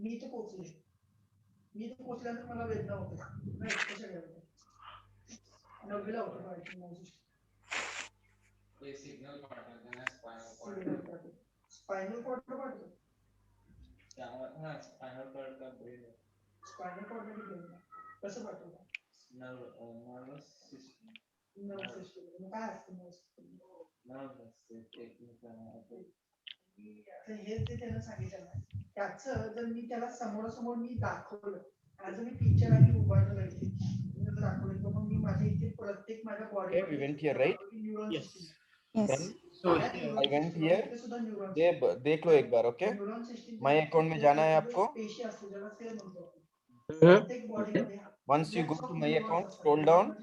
मी इथे पोहोचल्यानंतर मला वेदना होतं कशा घ्यायला नववीला होतं सिग्नल स्पायनल कॉर्ड पाठवतो स्पायनल कॉर्ड कसं पाठवतो नर्वस सिस्टम काय असतं हे ते त्यानं सांगितलं ना त्याचं जर मी त्याला समोरासमोर मी दाखवलं आज मी टीचर आणि उभारलं दाखवलं तर मग मी माझ्या इथे प्रत्येक माझ्या body We went here, right? Yes. Then I went here. देख लो एक बार, okay? My account में जाना है आपको. Once you go to my account, scroll down.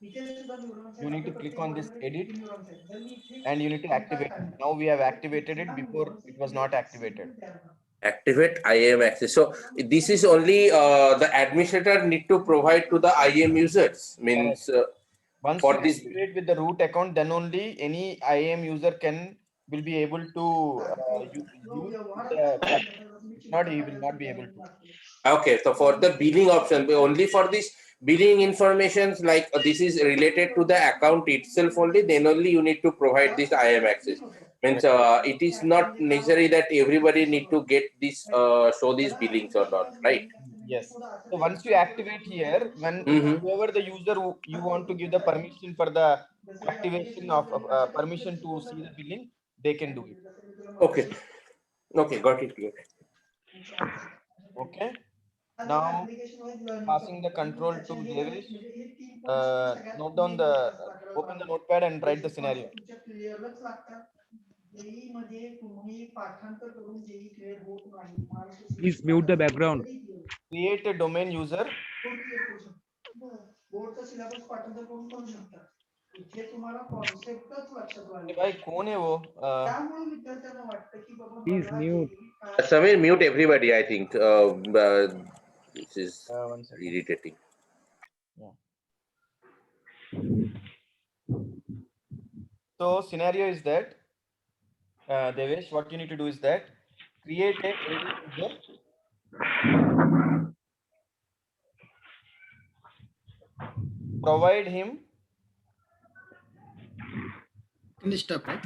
You need to click on this edit and you need to activate it. Now we have activated it. Before it was not activated. Activate IAM access. So this is only the administrator need to provide to the IAM users. Means once for you this activate with the root account, then only any IAM user will be able to use not he will not be able to. Okay, so for the billing option, only for this billing informations like this is related to the account itself only, then only you need to provide this IAM access. Means it is not necessary that everybody need to get this show these billings or not, right? Yes. So once you activate here, when whoever the user who you want to give the permission for the activation of permission to see the billing, they can do it. Okay. Okay, got it. Okay. Now passing the control to Devesh. Note down open the notepad and write the scenario. Please mute the background. Create a domain user. भाई कौन है वो? Please mute. Samir, mute everybody. I think this is irritating. Yeah. So scenario is that Devesh, what you need to do is that create a user. Provide him. In this step, right?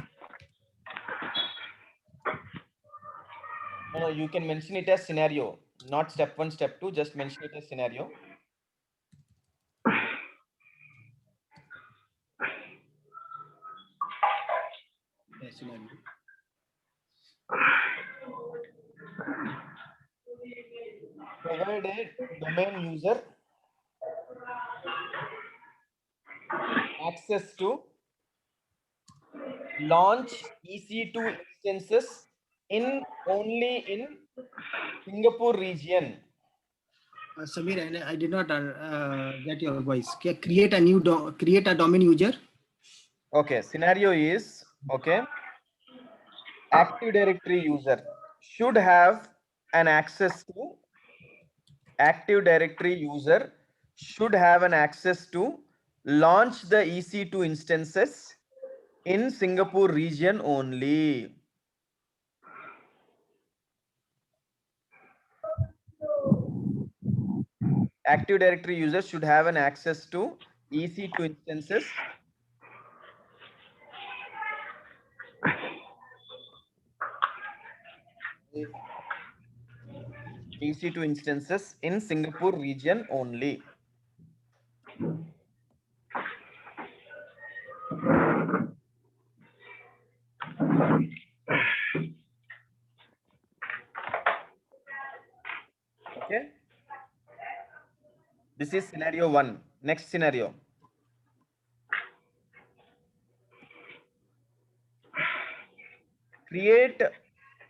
No, you can mention it as scenario, not step 1, step 2. Just mention it as scenario. scenario. Provide a domain user access to launch EC2 instances only in Singapore region. Samir, I did not get your voice. Create a domain user. Okay, scenario is, okay, Active Directory user should have an access to launch the EC2 instances in Singapore region only. Active Directory user should have an access to EC2 instances in Singapore region only. Okay. This is scenario 1. Next scenario. Create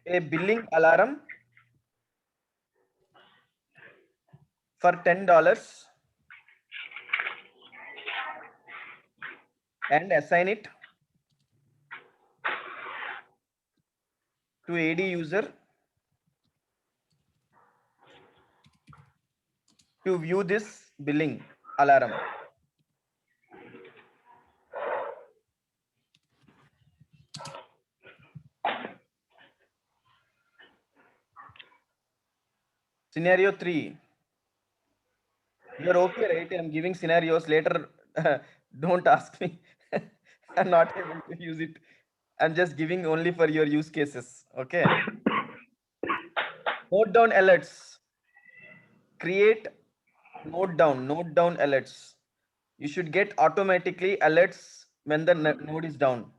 a billing alarm for $10 and assign it to AD user to view this billing alarm. Scenario 3. You're okay, right? I'm giving scenarios later. Don't ask me. I'm not able to use it. I'm just giving only for your use cases. Okay. Note down alerts. Create note down alerts. You should get automatically alerts when the node is down.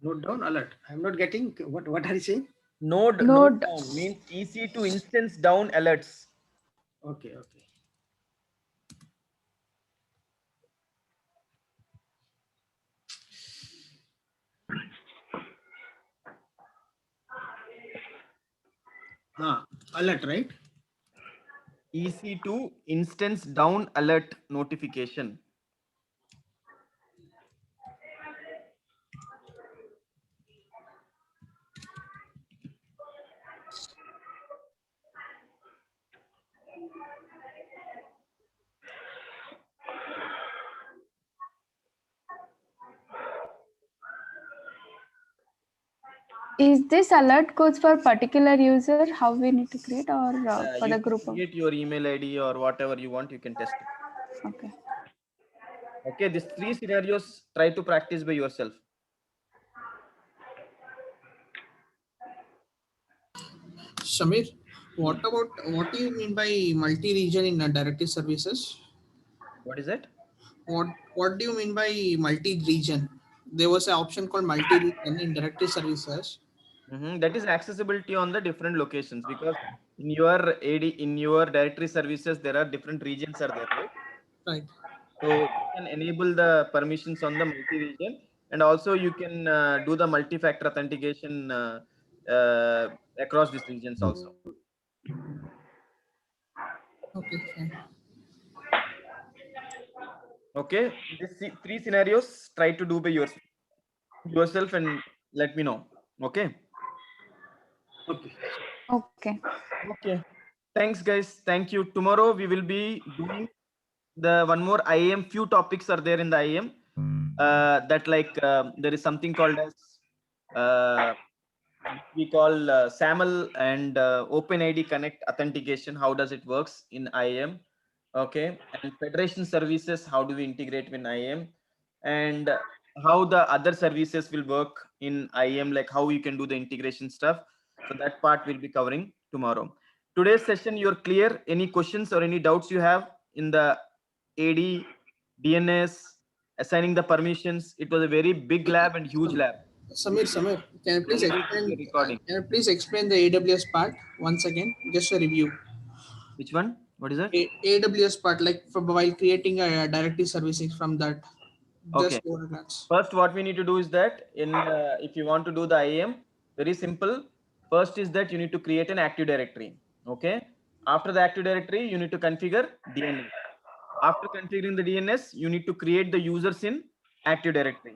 Note down alert. I'm not getting what are you saying? Node down means EC2 instance down alerts. Okay. Alert, right? EC2 instance down alert notification. Is this alert codes for particular user? How we need to create, or for the group? Create your email ID or whatever you want. You can test it. Okay. Okay. These 3 scenarios. Try to practice by yourself. Samir, what do you mean by multi-region in directory services? What is it? What do you mean by multi-region? There was an option called multi-region in directory services. That is accessibility on the different locations, because in your directory services there are different regions are there, right? Right. So you can enable the permissions on the multi-region, and also you can do the multi-factor authentication across these regions also. Okay, fine. Okay, these 3 scenarios try to do by yourself and let me know. Okay. Okay. Thanks, guys. Thank you. Tomorrow we will be doing the one more IAM. Few topics are there in the IAM. That there is something called as we call SAML and OpenID Connect authentication. How does it works in IAM? Okay, and federation services. How do we integrate with IAM? And how the other services will work in IAM, like how you can do the integration stuff. So that part we'll be covering tomorrow. Today's session, you're clear? Any questions or any doubts you have in the AD, DNS, assigning the permissions. It was a very big lab and huge lab. Samir, can you please explain? Recording. Can you please explain the AWS part once again? Just a review. Which one? What is that? AWS part, like for while creating a directory services from that. Okay. Just over a glance. First, what we need to do is that if you want to do the IAM, very simple. First is that you need to create an Active Directory. Okay. After the Active Directory, you need to configure DNS. After configuring the DNS, you need to create the users in Active Directory.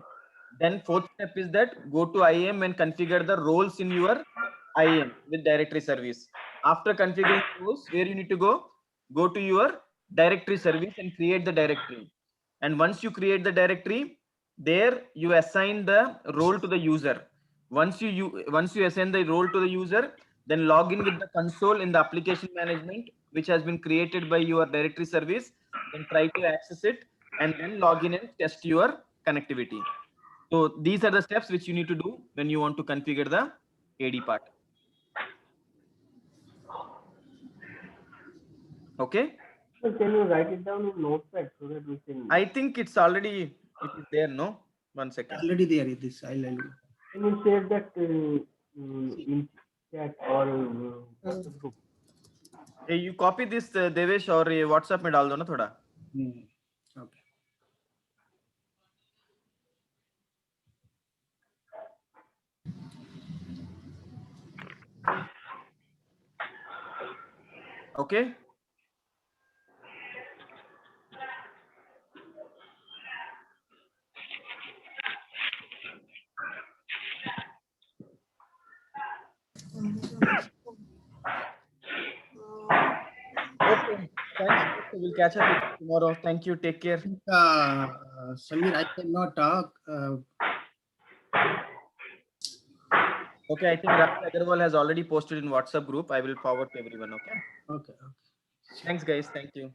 Then fourth step is that go to IAM and configure the roles in your IAM with directory service. After configuring those, where you need to go? Go to your directory service and create the directory. And once you create the directory, there you assign the role to the user. Once you assign the role to the user, then log in with the console in the application management, which has been created by your directory service, then try to access it and then log in and test your connectivity. So these are the steps which you need to do when you want to configure the AD part. Okay. So can you write it down in Notepad so that we can? I think it is there, no? 1 second. Already there it is. Can you share that in chat or WhatsApp group? Hey, you copy this Devesh or WhatsApp में डाल दो ना थोड़ा. Okay. Okay. Okay. Thanks. We'll catch up tomorrow. Thank you. Take care. Samir, I cannot talk. Okay. I think Ravi Agarwal has already posted in WhatsApp group. I will forward to everyone. Okay. Okay. Thanks, guys. Thank you.